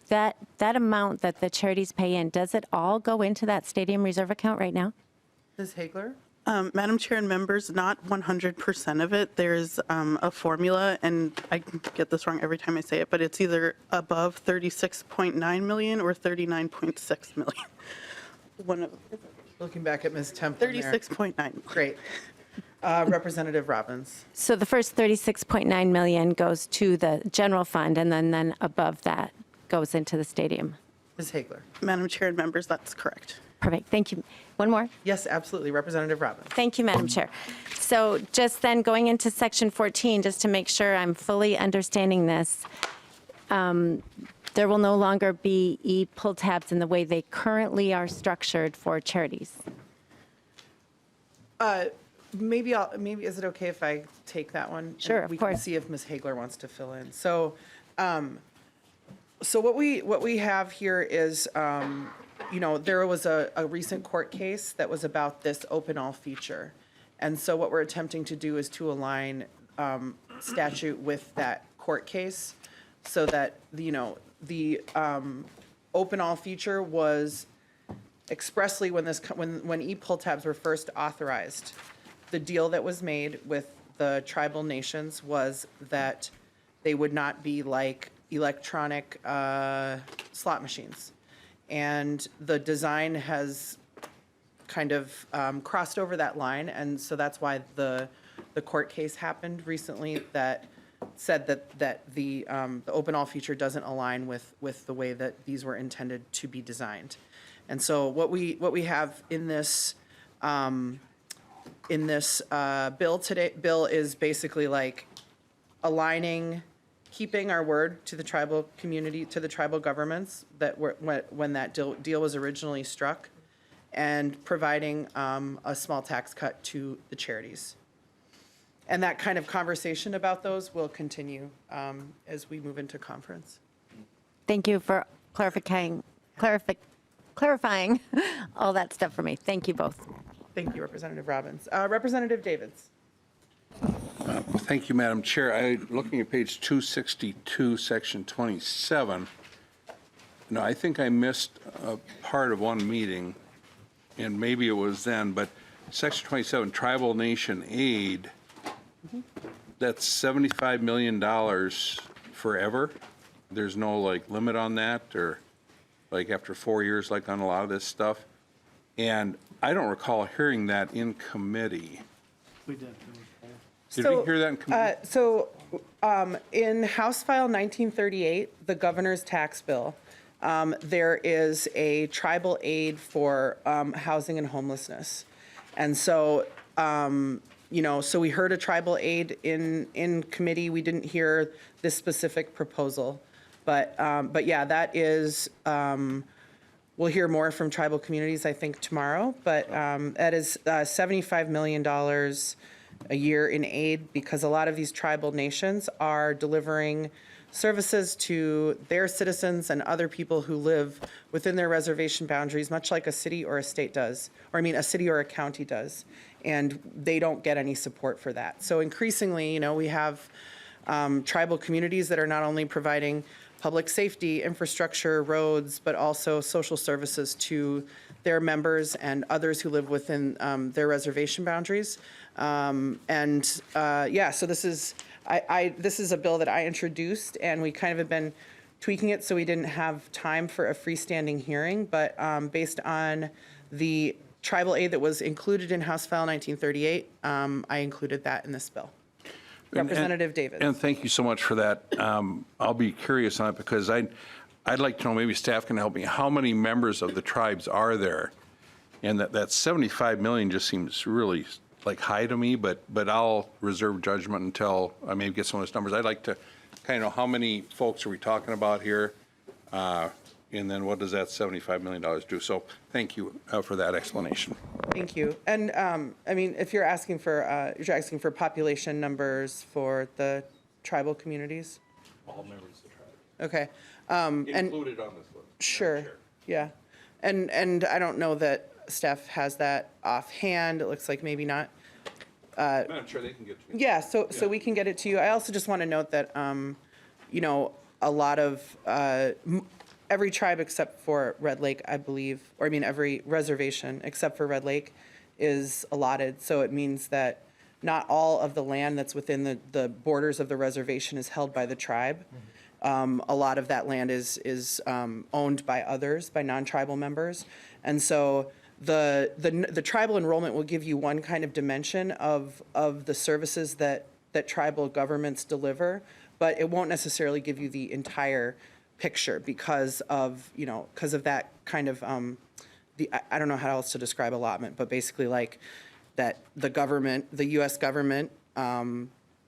that amount that the charities pay in, does it all go into that stadium reserve account right now? Ms. Hegler. Madam Chair and members, not 100% of it. There's a formula, and I get this wrong every time I say it, but it's either above 36.9 million or 39.6 million. One of Looking back at Ms. Templin there. 36.9. Great. Representative Robbins. So the first 36.9 million goes to the general fund, and then above that goes into the stadium. Ms. Hegler. Madam Chair and members, that's correct. Perfect. Thank you. One more. Yes, absolutely. Representative Robbins. Thank you, Madam Chair. So just then going into Section 14, just to make sure I'm fully understanding this, there will no longer be e-pull tabs in the way they currently are structured for charities. Maybe is it okay if I take that one? Sure, And of we can course. see if Ms. Hegler wants to fill in. So what we have here is, there was a recent court case that was about this open all feature. And so what we're attempting to do is to align statute with that court case so that, the open all feature was expressly when e-pull tabs were first authorized, the deal that was made with the tribal nations was that they would not be like electronic slot machines. And the design has kind of crossed over that line, and so that's why the court case happened recently that said that the open all feature doesn't align with the way that these were intended to be designed. And so what we have in this bill is basically like aligning, keeping our word to the tribal community, to the tribal governments that were, when that deal was originally struck, and providing a small tax cut to the charities. And that kind of conversation about those will continue as we move into conference. Thank you for clarifying all that stuff for me. Thank you both. Thank you, Representative Robbins. Representative Davids. Thank you, Madam Chair. Looking at page 262, section 27. No, I think I missed a part of one meeting, and maybe it was then, but section 27, tribal nation aid, that's $75 million forever? There's no like limit on that, or like after 4 years, like on a lot of this stuff? And I don't recall hearing that in committee. We did. Did we hear that in committee? In House File 1938, the governor's tax bill, there is a tribal aid for housing and homelessness. And so, so we heard a tribal aid in committee. We didn't hear this specific proposal. But yeah, that is, we'll hear more from tribal communities, I think, tomorrow. But that is $75 million a year in aid, because a lot of these tribal nations are delivering services to their citizens and other people who live within their reservation boundaries, much like a city or a state does, or I mean, a city or a county does, and they don't get any support for that. So increasingly, we have tribal communities that are not only providing public safety, infrastructure, roads, but also social services to their members and others who live within their reservation boundaries. So this is this is a bill that I introduced, and we kind of have been tweaking it so we didn't have time for a freestanding hearing. But based on the tribal aid that was included in House File 1938, I included that in this bill. Representative Davis. And thank you so much for that. I'll be curious on it, because I'd like to know, maybe staff can help me, how many members of the tribes are there? And that 75 million just seems really like high to me, but I'll reserve judgment until I maybe get some of those numbers. I'd like to kind of know how many folks are we talking about here? And then what does that $75 million do? So thank you for that explanation. Thank you. And I mean, if you're asking for population numbers for the tribal communities? All members of the tribe. Okay. Included on this list. Sure, yeah. And I don't know that staff has that offhand. It looks like maybe not. I'm sure they can get to me. Yeah, so we can get it to you. I also just want to note that, a lot of, every tribe except for Red Lake, I believe, or I mean, every reservation except for Red Lake is allotted. So it means that not all of the land that's within the borders of the reservation is held by the tribe. A lot of that land is owned by others, by non-tribal members. And so the tribal enrollment will give you one kind of dimension of the services that tribal governments deliver, but it won't necessarily give you the entire picture because of that kind of, I don't know how else to describe allotment, but basically like that the U.S. government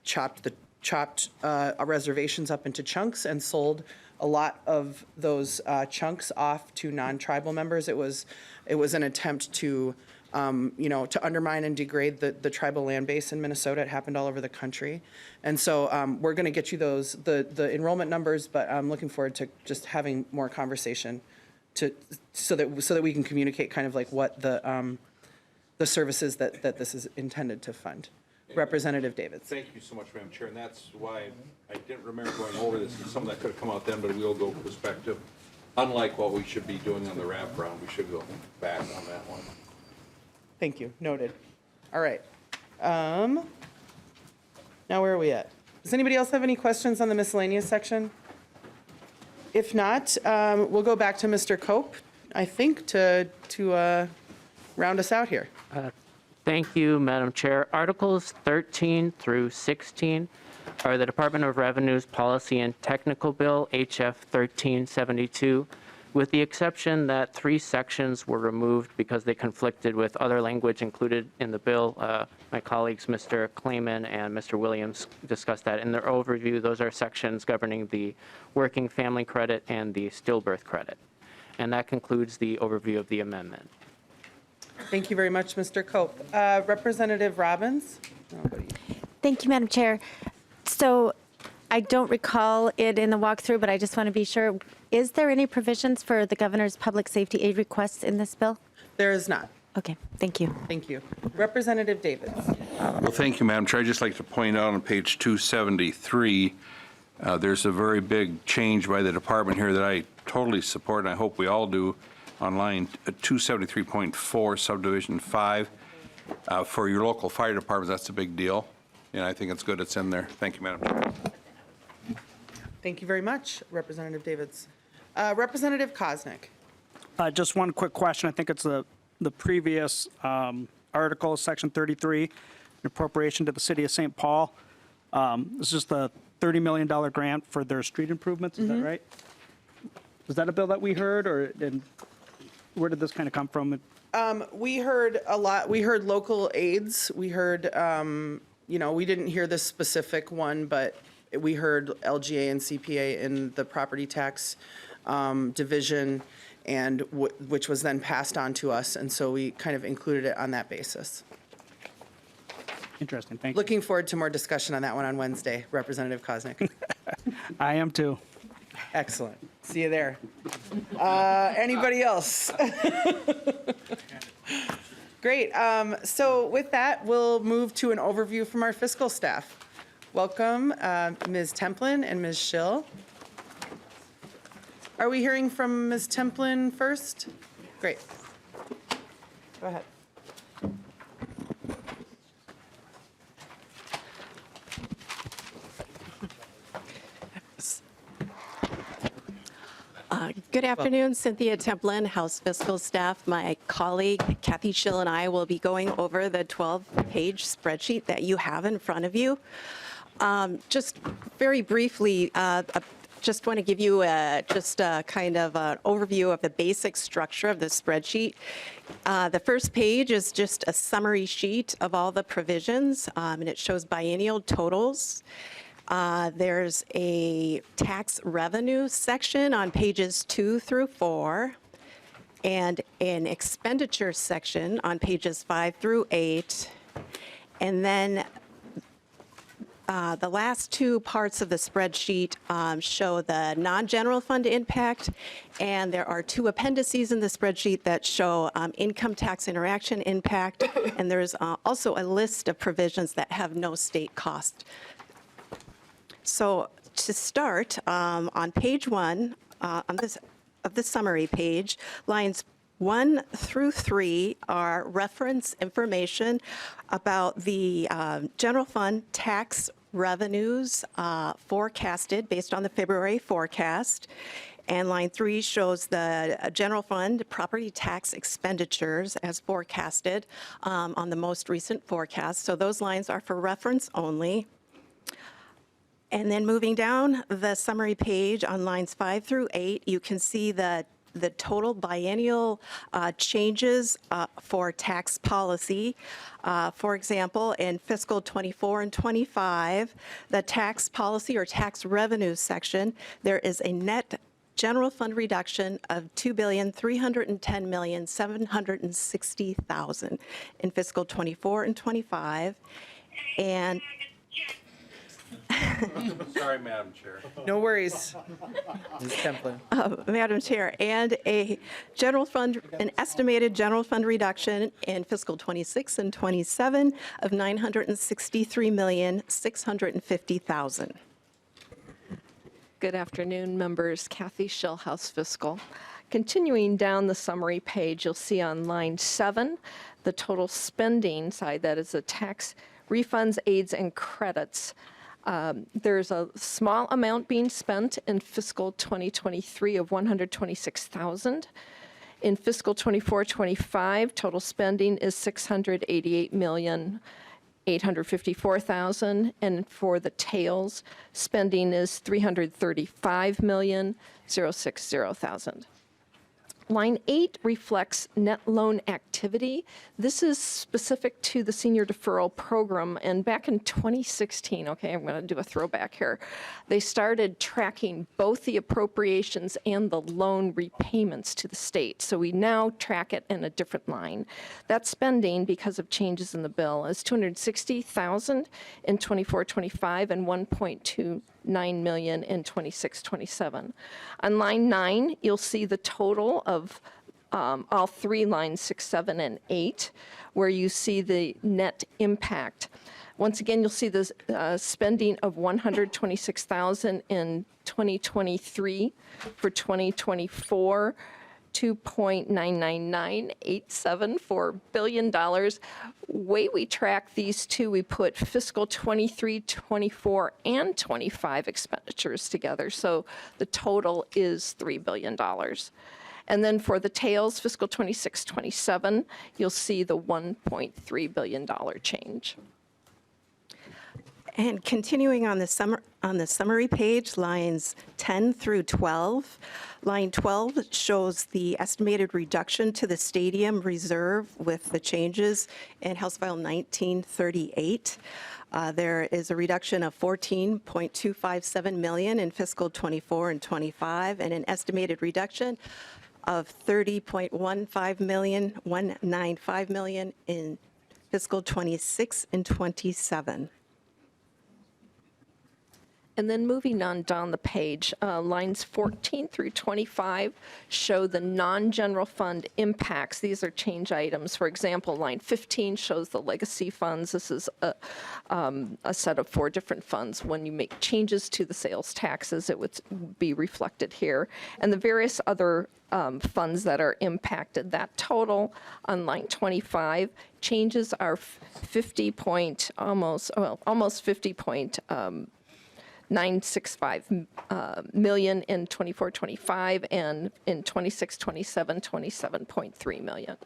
chopped reservations up into chunks and sold a lot of those chunks off to non-tribal members. It was an attempt to undermine and degrade the tribal land base in Minnesota. It happened all over the country. And so we're going to get you the enrollment numbers, but I'm looking forward to just having more conversation so that we can communicate kind of like what the services that this is intended to fund. Representative Davids. Thank you so much, Madam Chair, and that's why I didn't remember going over this. Some of that could have come out then, but we'll go perspective. Unlike what we should be doing on the wraparound, we should go back on that one. Thank you. Noted. All right. Now where are we at? Does anybody else have any questions on the miscellaneous section? If not, we'll go back to Mr. Cope, I think, to round us out here. Thank you, Madam Chair. Articles 13 through 16 are the Department of Revenue's Policy and Technical Bill, HF 1372, with the exception that 3 sections were removed because they conflicted with other language included in the bill. My colleagues, Mr. Klayman and Mr. Williams, discussed that in their overview. Those are sections governing the working family credit and the stillbirth credit. And that concludes the overview of the amendment. Thank you very much, Mr. Cope. Representative Robbins? Thank you, Madam Chair. So I don't recall it in the walkthrough, but I just want to be sure. Is there any provisions for the governor's public safety aid requests in this bill? There is not. Okay, thank you. Thank you. Representative Davids? Well, thank you, Madam Chair. I'd just like to point out on page 273, there's a very big change by the department here that I totally support, and I hope we all do, on line 273.4, subdivision 5. For your local fire departments, that's a big deal, and I think it's good it's in there. Thank you, Madam Chair. Thank you very much, Representative Davids. Representative Koznick? Just one quick question. I think it's the previous article, section 33, an appropriation to the city of St. Paul. This is the $30 million grant for their street improvements. Is that right? Was that a bill that we heard, and where did this kind of come from? We heard a lot. We heard local aids. We heard, we didn't hear this specific one, but we heard LGA and CPA in the property tax division, and which was then passed on to us. And so we kind of included it on that basis. Interesting. Thank you. Looking forward to more discussion on that one on Wednesday, Representative Koznick. I am too. Excellent. See you there. Anybody else? Great. So with that, we'll move to an overview from our fiscal staff. Welcome, Ms. Templin and Ms. Schill. Are we hearing from Ms. Templin first? Great. Go ahead. Good afternoon, Cynthia Templin, House Fiscal staff. My colleague Kathy Schill and I will be going over the 12-page spreadsheet that you have in front of you. Just very briefly, just want to give you just a kind of an overview of the basic structure of the spreadsheet. The first page is just a summary sheet of all the provisions, and it shows biennial totals. There's a tax revenue section on pages 2 through 4, and an expenditure section on pages 5 through 8. And then the last 2 parts of the spreadsheet show the non-general fund impact, and there are 2 appendices in the spreadsheet that show income tax interaction impact, and there's also a list of provisions that have no state cost. So to start, on page 1 of the summary page, lines 1 through 3 are reference information about the general fund tax revenues forecasted based on the February forecast. And line 3 shows the general fund property tax expenditures as forecasted on the most recent forecast. So those lines are for reference only. And then moving down the summary page on lines 5 through 8, you can see the total biennial changes for tax policy. For example, in fiscal 24 and 25, the tax policy or tax revenue section, there is a net general fund reduction of $2,310,760,000 in fiscal 24 and 25. And Sorry, Madam Chair. No worries, Ms. Templin. Madam Chair, and an estimated general fund reduction in fiscal 26 and 27 of $963,650,000. Good afternoon, members. Kathy Schill, House Fiscal. Continuing down the summary page, you'll see on line 7, the total spending side, that is the tax refunds, aids, and credits. There's a small amount being spent in fiscal 2023 of $126,000. In fiscal 24-25, total spending is $688,854,000, and for the tails, spending is $335,060,000. Line 8 reflects net loan activity. This is specific to the senior deferral program. And back in 2016, okay, I'm going to do a throwback here, they started tracking both the appropriations and the loan repayments to the state. So we now track it in a different line. That spending, because of changes in the bill, is $260,000 in 24-25 and $1.29 million in 26-27. On line 9, you'll see the total of all three lines, 6, 7, and 8, where you see the net impact. Once again, you'll see the spending of $126,000 in 2023 for 2024. $2.999,874 billion. Way we track these two, we put fiscal 23, 24, and 25 expenditures together. So the total is $3 billion. And then for the tails, fiscal 26, 27, you'll see the $1.3 billion change. And continuing on the summary page, lines 10 through 12. Line 12 shows the estimated reduction to the stadium reserve with the changes in House File 1938. There is a reduction of $14.257 million in fiscal 24 and 25, and an estimated reduction of $30.195 million in fiscal 26 and 27. And then moving on down the page, lines 14 through 25 show the non-general fund impacts. These are change items. For example, line 15 shows the legacy funds. This is a set of 4 different funds. When you make changes to the sales taxes, it would be reflected here. And the various other funds that are impacted. That total on line 25, changes are almost 965 million in 24-25, and in 26-27, 27.3 million.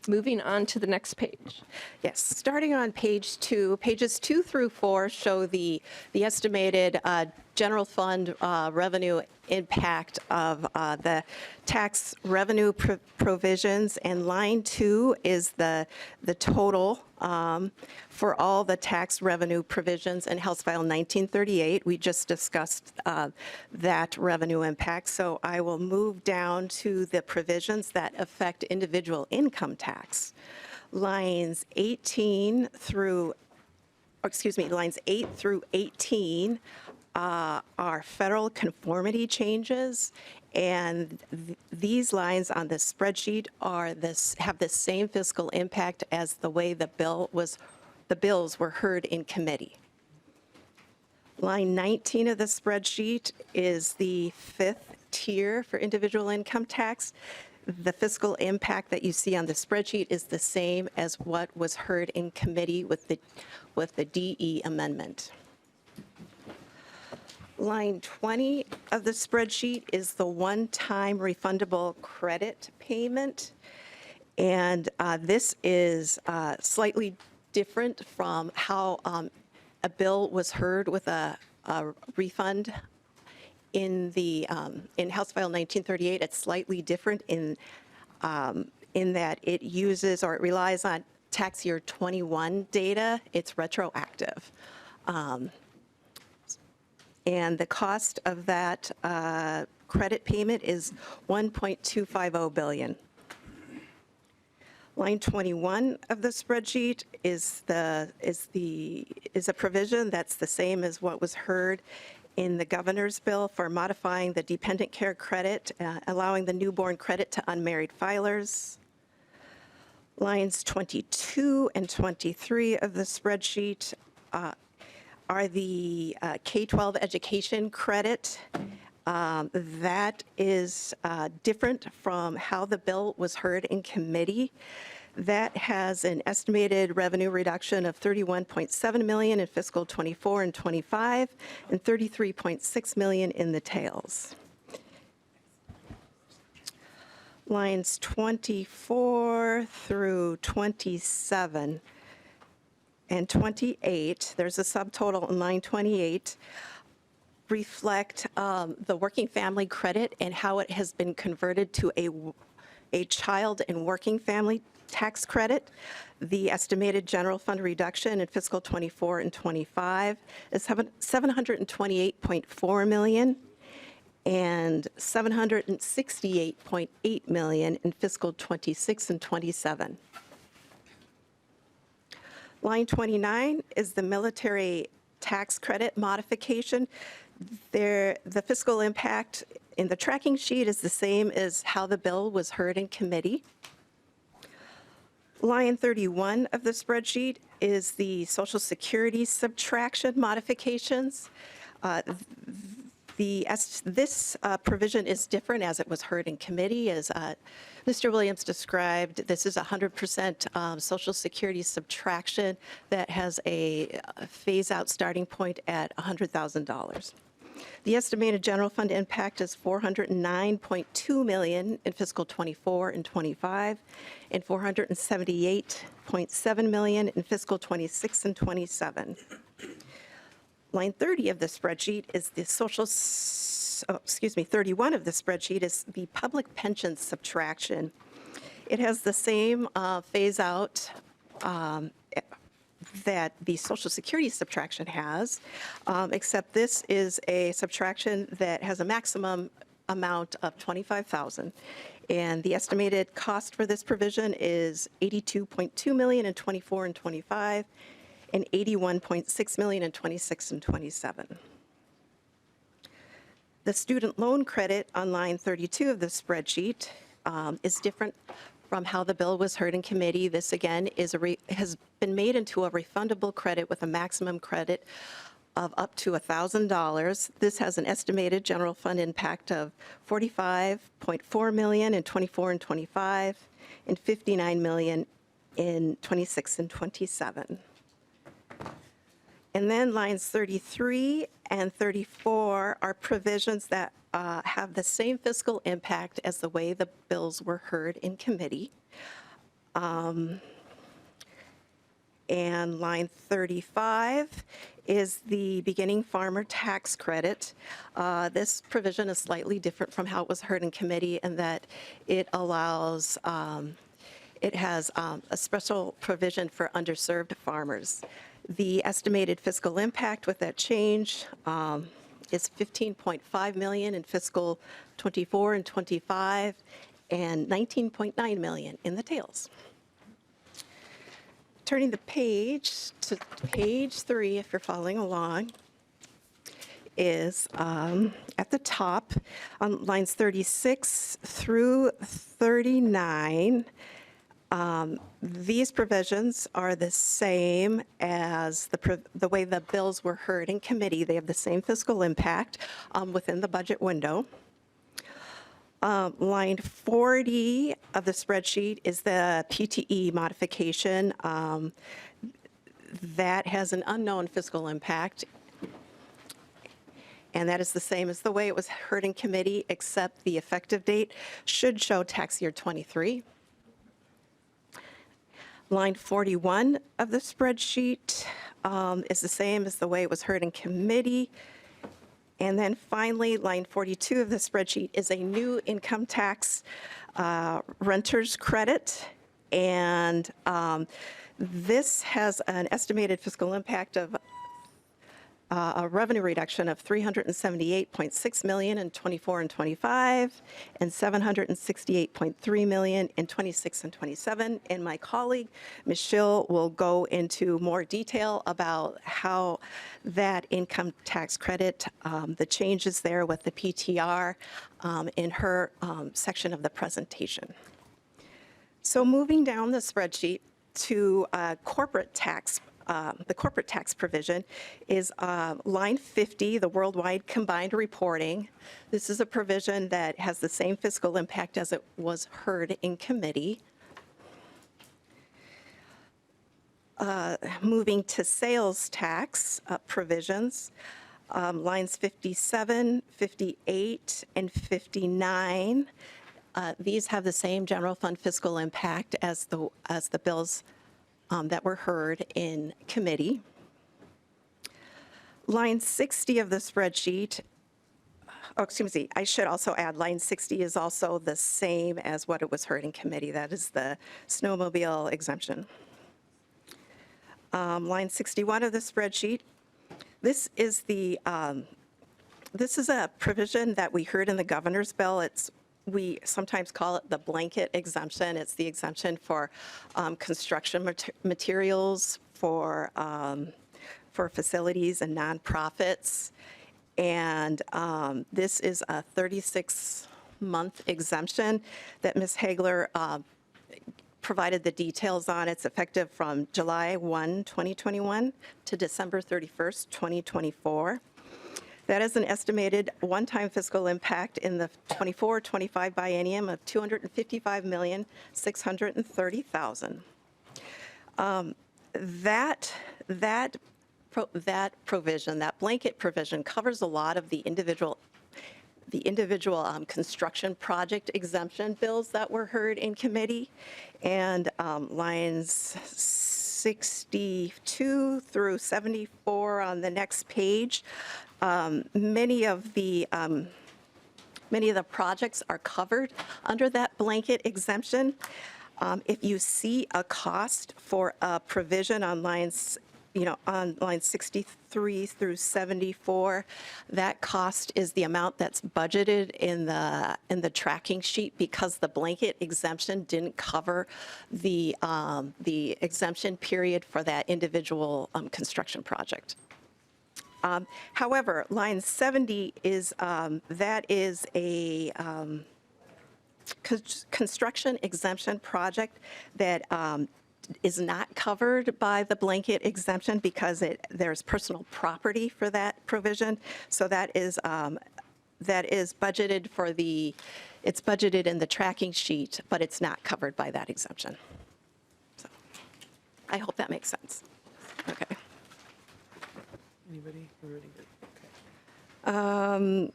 Moving on to the next page. Yes, starting on page 2, pages 2 through 4 show the estimated general fund revenue impact of the tax revenue provisions, and line 2 is the total for all the tax revenue provisions in House File 1938. We just discussed that revenue impact, so I will move down to the provisions that affect individual income tax. Lines 18 through, lines 8 through 18 are federal conformity changes, and these lines on the spreadsheet have the same fiscal impact as the way the bills were heard in committee. Line 19 of the spreadsheet is the 5th tier for individual income tax. The fiscal impact that you see on the spreadsheet is the same as what was heard in committee with the DE amendment. Line 20 of the spreadsheet is the one-time refundable credit payment. And this is slightly different from how a bill was heard with a refund in House File 1938. It's slightly different in that it uses or it relies on tax year 21 data. It's retroactive. And the cost of that credit payment is $1.250 billion. Line 21 of the spreadsheet is a provision that's the same as what was heard in the governor's bill for modifying the dependent care credit, allowing the newborn credit to unmarried filers. Lines 22 and 23 of the spreadsheet are the K-12 education credit. That is different from how the bill was heard in committee. That has an estimated revenue reduction of $31.7 million in fiscal 24 and 25, and $33.6 million in the tails. Lines 24 through 27 and 28, there's a subtotal in line 28 reflect the working family credit and how it has been converted to a child and working family tax credit. The estimated general fund reduction in fiscal 24 and 25 is $728.4 million and $768.8 million in fiscal 26 and 27. Line 29 is the military tax credit modification. The fiscal impact in the tracking sheet is the same as how the bill was heard in committee. Line 31 of the spreadsheet is the Social Security subtraction modifications. This provision is different as it was heard in committee. As Mr. Williams described, this is 100% Social Security subtraction that has a phase-out starting point at $100,000. The estimated general fund impact is $409.2 million in fiscal 24 and 25, and $478.7 million in fiscal 26 and 27. Line 30 of the spreadsheet is the 31 of the spreadsheet is the public pension subtraction. It has the same phase-out that the Social Security subtraction has, except this is a subtraction that has a maximum amount of $25,000. And the estimated cost for this provision is $82.2 million in 24 and 25, and $81.6 million in 26 and 27. The student loan credit on line 32 of the spreadsheet is different from how the bill was heard in committee. This, again, has been made into a refundable credit with a maximum credit of up to $1,000. This has an estimated general fund impact of $45.4 million in 24 and 25, and $59 million in 26 and 27. And then lines 33 and 34 are provisions that have the same fiscal impact as the way the bills were heard in committee. And line 35 is the beginning farmer tax credit. This provision is slightly different from how it was heard in committee in that it allows, it has a special provision for underserved farmers. The estimated fiscal impact with that change is $15.5 million in fiscal 24 and 25, and $19.9 million in the tails. Turning the page to page 3, if you're following along, is at the top on lines 36 through 39. These provisions are the same as the way the bills were heard in committee. They have the same fiscal impact within the budget window. Line 40 of the spreadsheet is the PTE modification. That has an unknown fiscal impact, and that is the same as the way it was heard in committee, except the effective date should show tax year 23. Line 41 of the spreadsheet is the same as the way it was heard in committee. And then finally, line 42 of the spreadsheet is a new income tax renter's credit. And this has an estimated fiscal impact of a revenue reduction of $378.6 million in 24 and 25, and $768.3 million in 26 and 27. And my colleague, Ms. Schill, will go into more detail about how that income tax credit, the changes there with the PTR in her section of the presentation. So moving down the spreadsheet to corporate tax. The corporate tax provision is line 50, the worldwide combined reporting. This is a provision that has the same fiscal impact as it was heard in committee. Moving to sales tax provisions, lines 57, 58, and 59. These have the same general fund fiscal impact as the bills that were heard in committee. Line 60 of the spreadsheet, oh, excuse me, I should also add, line 60 is also the same as what it was heard in committee. That is the snowmobile exemption. Line 61 of the spreadsheet, this is a provision that we heard in the governor's bill. We sometimes call it the blanket exemption. It's the exemption for construction materials, for facilities and nonprofits. And this is a 36-month exemption that Ms. Hagler provided the details on. It's effective from July 1, 2021 to December 31st, 2024. That is an estimated one-time fiscal impact in the 24-25 biennium of $255,630,000. That provision, that blanket provision, covers a lot of the individual construction project exemption bills that were heard in committee. And lines 62 through 74 on the next page, many of the projects are covered under that blanket exemption. If you see a cost for a provision on lines, on lines 63 through 74, that cost is the amount that's budgeted in the tracking sheet, because the blanket exemption didn't cover the exemption period for that individual construction project. However, line 70 is that is a construction exemption project that is not covered by the blanket exemption because there's personal property for that provision. So that is budgeted for it's budgeted in the tracking sheet, but it's not covered by that exemption. So I hope that makes sense. Okay. Anybody? We're ready. Okay.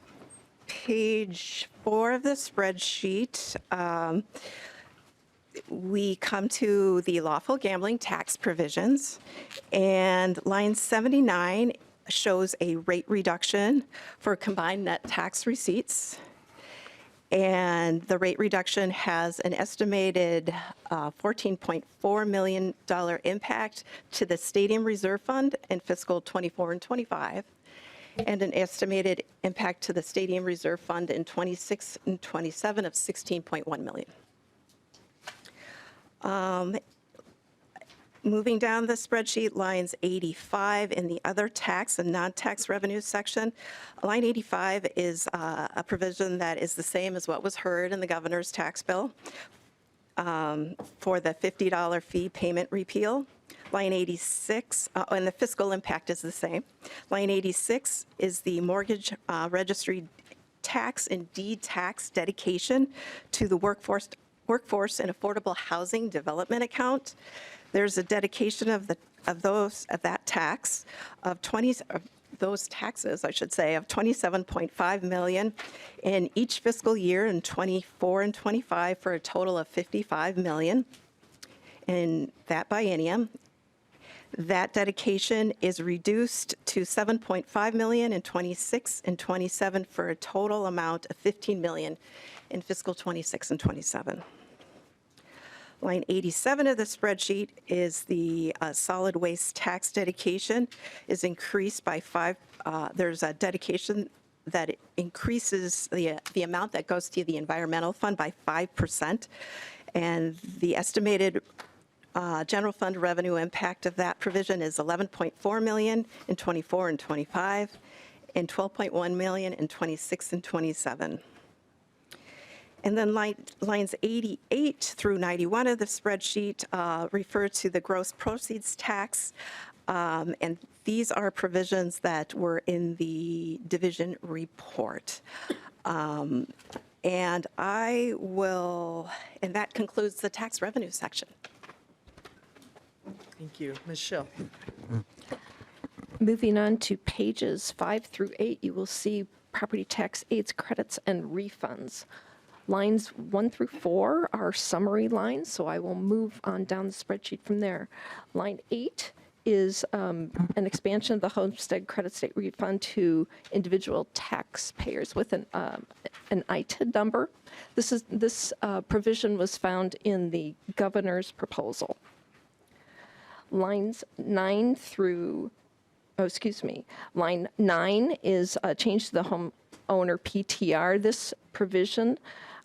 Page 4 of the spreadsheet, we come to the lawful gambling tax provisions, and line 79 shows a rate reduction for combined net tax receipts. And the rate reduction has an estimated $14.4 million impact to the Stadium Reserve Fund in fiscal 24 and 25, and an estimated impact to the Stadium Reserve Fund in 26 and 27 of $16.1 million. Moving down the spreadsheet, lines 85 in the other tax and non-tax revenue section. Line 85 is a provision that is the same as what was heard in the governor's tax bill for the $50 fee payment repeal. Line 86, and the fiscal impact is the same. Line 86 is the mortgage registry tax and deed tax dedication to the workforce and affordable housing development account. There's a dedication of that tax of those taxes, I should say, of $27.5 million in each fiscal year in 24 and 25 for a total of $55 million in that biennium. That dedication is reduced to $7.5 million in 26 and 27 for a total amount of $15 million in fiscal 26 and 27. Line 87 of the spreadsheet is the solid waste tax dedication is increased by there's a dedication that increases the amount that goes to the environmental fund by 5%. And the estimated general fund revenue impact of that provision is $11.4 million in 24 and 25, and $12.1 million in 26 and 27. And then lines 88 through 91 of the spreadsheet refer to the gross proceeds tax. And these are provisions that were in the division report. And that concludes the tax revenue section. Thank you. Ms. Schill. Moving on to pages 5 through 8, you will see property tax aids, credits, and refunds. Lines 1 through 4 are summary lines, so I will move on down the spreadsheet from there. Line 8 is an expansion of the homestead credit state refund to individual taxpayers with an ITID number. This provision was found in the governor's proposal. Lines 9 through, line 9 is a change to the homeowner PTR. This provision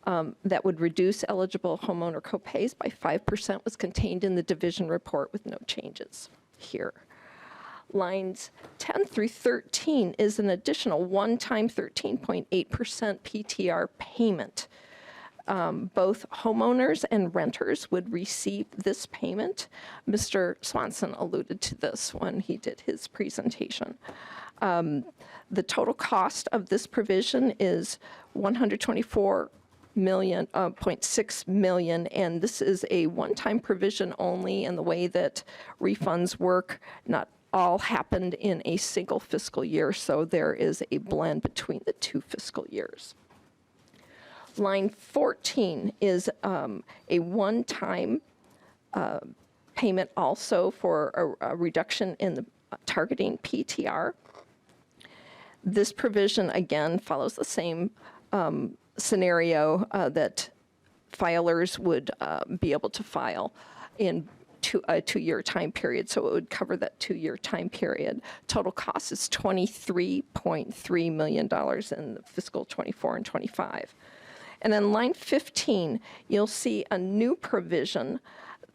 that would reduce eligible homeowner copays by 5% was contained in the division report with no changes here. Lines 10 through 13 is an additional one-time 13.8% PTR payment. Both homeowners and renters would receive this payment. Mr. Swanson alluded to this when he did his presentation. The total cost of this provision is $124.6 million, and this is a one-time provision only, and the way that refunds work, not all happened in a single fiscal year, so there is a blend between the 2 fiscal years. Line 14 is a one-time payment also for a reduction in the targeting PTR. This provision, again, follows the same scenario that filers would be able to file in a 2-year time period, so it would cover that 2-year time period. Total cost is $23.3 million in the fiscal 24 and 25. And then line 15, you'll see a new provision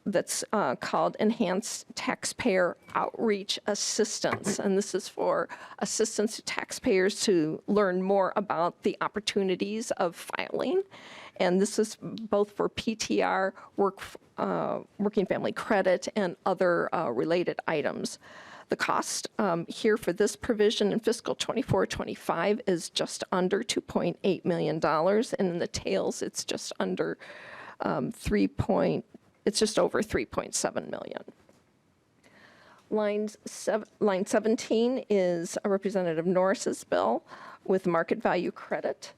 that's called Enhanced Taxpayer Outreach Assistance. And this is for assistance to taxpayers to learn more about the opportunities of filing. And this is both for PTR, working family credit, and other related items. The cost here for this provision in fiscal 24-25 is just under $2.8 million, and in the tails, it's just under it's just over 3.7 million. Line 17 is a Representative Norris's bill with market value credit.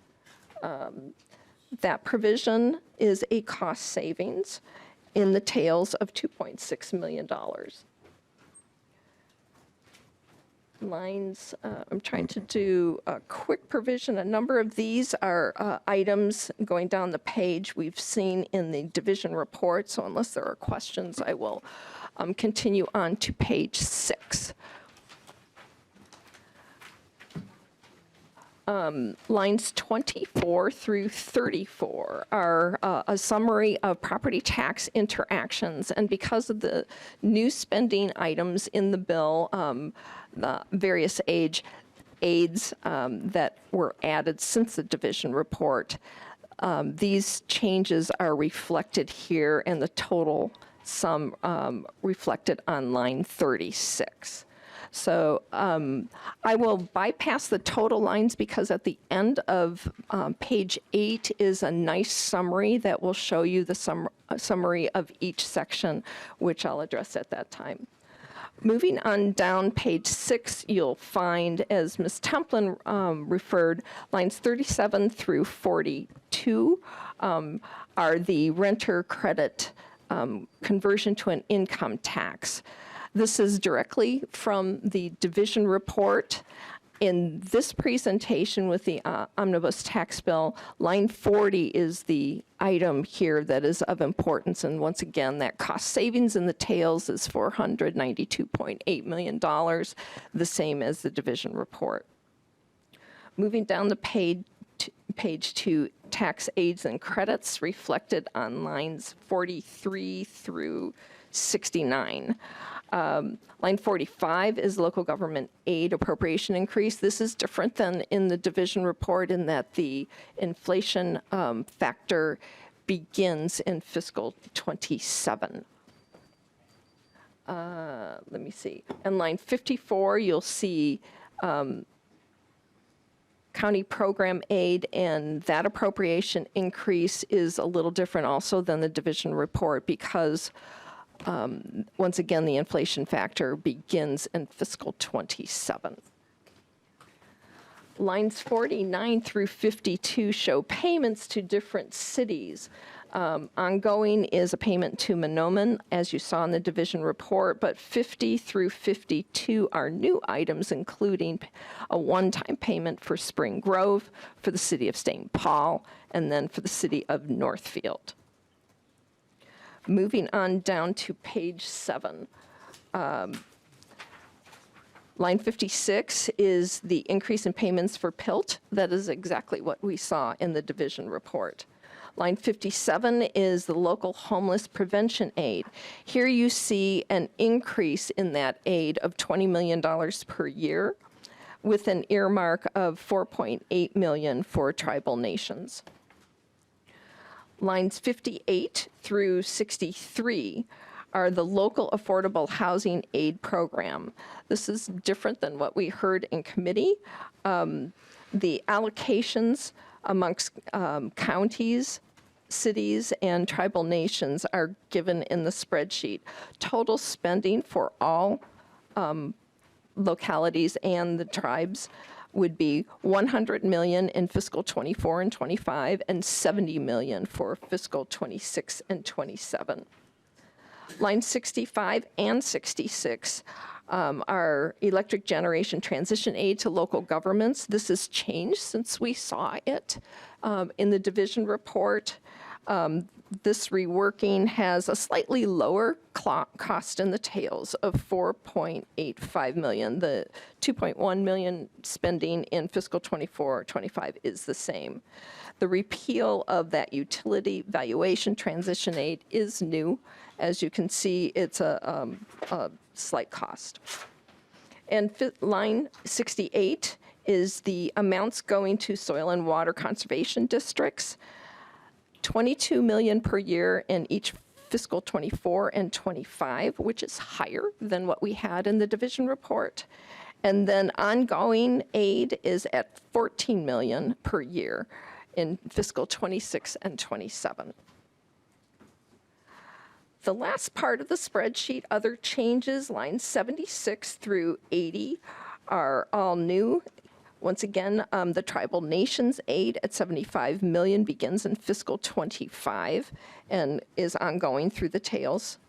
That provision is a cost savings in the tails of $2.6 million. Lines, I'm trying to do a quick provision. A number of these are items going down the page we've seen in the division report, so unless there are questions, I will continue on to page 6. Lines 24 through 34 are a summary of property tax interactions, and because of the new spending items in the bill, the various aids that were added since the division report, these changes are reflected here, and the total sum reflected on line 36. So I will bypass the total lines because at the end of page 8 is a nice summary that will show you the summary of each section, which I'll address at that time. Moving on down page 6, you'll find, as Ms. Templin referred, lines 37 through 42 are the renter credit conversion to an income tax. This is directly from the division report. In this presentation with the omnibus tax bill, line 40 is the item here that is of importance. And once again, that cost savings in the tails is $492.8 million, the same as the division report. Moving down the page to tax aids and credits reflected on lines 43 through 69. Line 45 is local government aid appropriation increase. This is different than in the division report in that the inflation factor begins in fiscal 27. Let me see. And line 54, you'll see county program aid, and that appropriation increase is a little different also than the division report because once again, the inflation factor begins in fiscal 27. Lines 49 through 52 show payments to different cities. Ongoing is a payment to Monoman, as you saw in the division report, but 50 through 52 are new items, including a one-time payment for Spring Grove, for the city of St. Paul, and then for the city of Northfield. Moving on down to page 7. Line 56 is the increase in payments for PILT. That is exactly what we saw in the division report. Line 57 is the local homeless prevention aid. Here you see an increase in that aid of $20 million per year, with an earmark of $4.8 million for tribal nations. Lines 58 through 63 are the local affordable housing aid program. This is different than what we heard in committee. The allocations amongst counties, cities, and tribal nations are given in the spreadsheet. Total spending for all localities and the tribes would be $100 million in fiscal 24 and 25 and $70 million for fiscal 26 and 27. Line 65 and 66 are electric generation transition aid to local governments. This has changed since we saw it in the division report. This reworking has a slightly lower cost in the tails of $4.85 million. The $2.1 million spending in fiscal 24-25 is the same. The repeal of that utility valuation transition aid is new. As you can see, it's a slight cost. And line 68 is the amounts going to soil and water conservation districts. $22 million per year in each fiscal 24 and 25, which is higher than what we had in the division report. And then ongoing aid is at $14 million per year in fiscal 26 and 27. The last part of the spreadsheet, other changes, lines 76 through 80 are all new. Once again, the tribal nations aid at $75 million begins in fiscal 25 and is ongoing through the tails.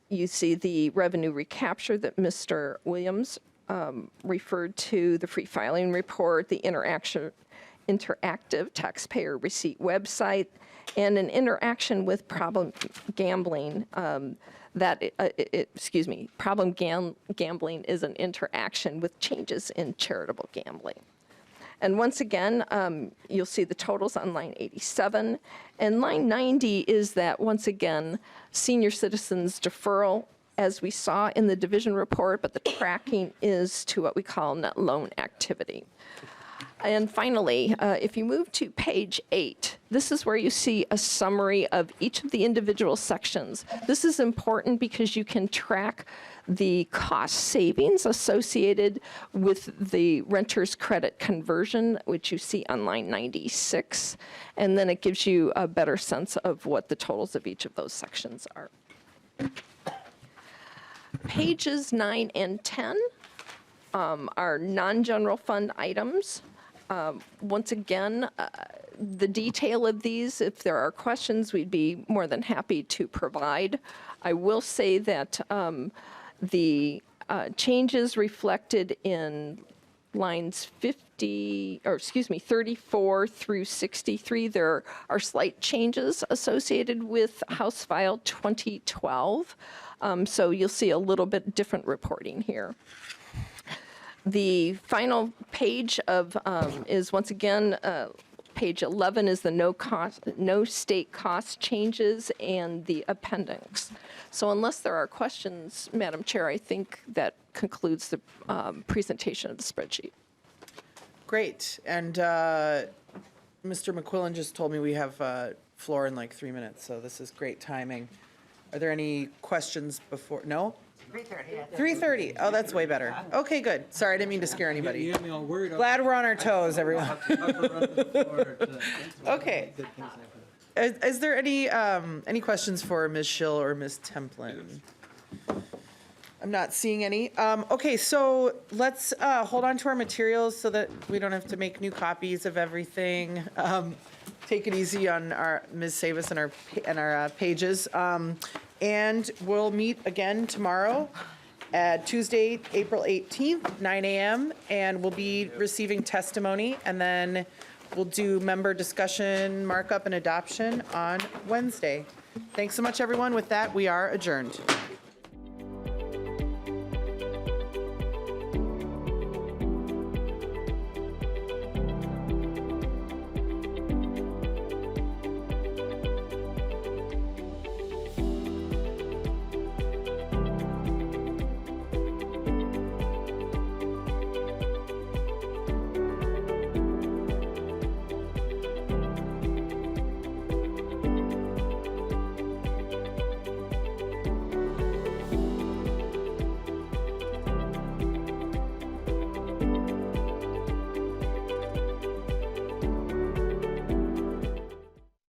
You see the revenue recapture that Mr. Williams referred to, the free filing report, the interactive taxpayer receipt website, and an interaction with problem gambling. Problem gambling is an interaction with changes in charitable gambling. And once again, you'll see the totals on line 87. And line 90 is that, once again, senior citizens deferral, as we saw in the division report, but the tracking is to what we call net loan activity. And finally, if you move to page 8, this is where you see a summary of each of the individual sections. This is important because you can track the cost savings associated with the renter's credit conversion, which you see on line 96. And then it gives you a better sense of what the totals of each of those sections are. Pages 9 and 10 are non-general fund items. Once again, the detail of these, if there are questions, we'd be more than happy to provide. I will say that the changes reflected in lines 34 through 63, there are slight changes associated with House File 2012. So you'll see a little bit different reporting here. The final page of is once again page 11 is the no state cost changes and the appendix. So unless there are questions, Madam Chair, I think that concludes the presentation of the spreadsheet. Great. And Mr. McQuillan just told me we have floor in like 3 minutes, so this is great timing. Are there any questions before? No? 3:30. Oh, that's way better. Okay, good. Sorry, I didn't mean to scare anybody. You had me all worried. Glad we're on our toes, everyone. Okay. Is there any questions for Ms. Schill or Ms. Templin? I'm not seeing any. Okay, so let's hold on to our materials so that we don't have to make new copies of everything. take it easy on our Ms. Savis and our pages. And we'll meet again tomorrow at Tuesday, April 18th, 9 a.m. And we'll be receiving testimony, and then we'll do member discussion, markup, and adoption on Wednesday. Thanks so much, everyone. With that, we are adjourned.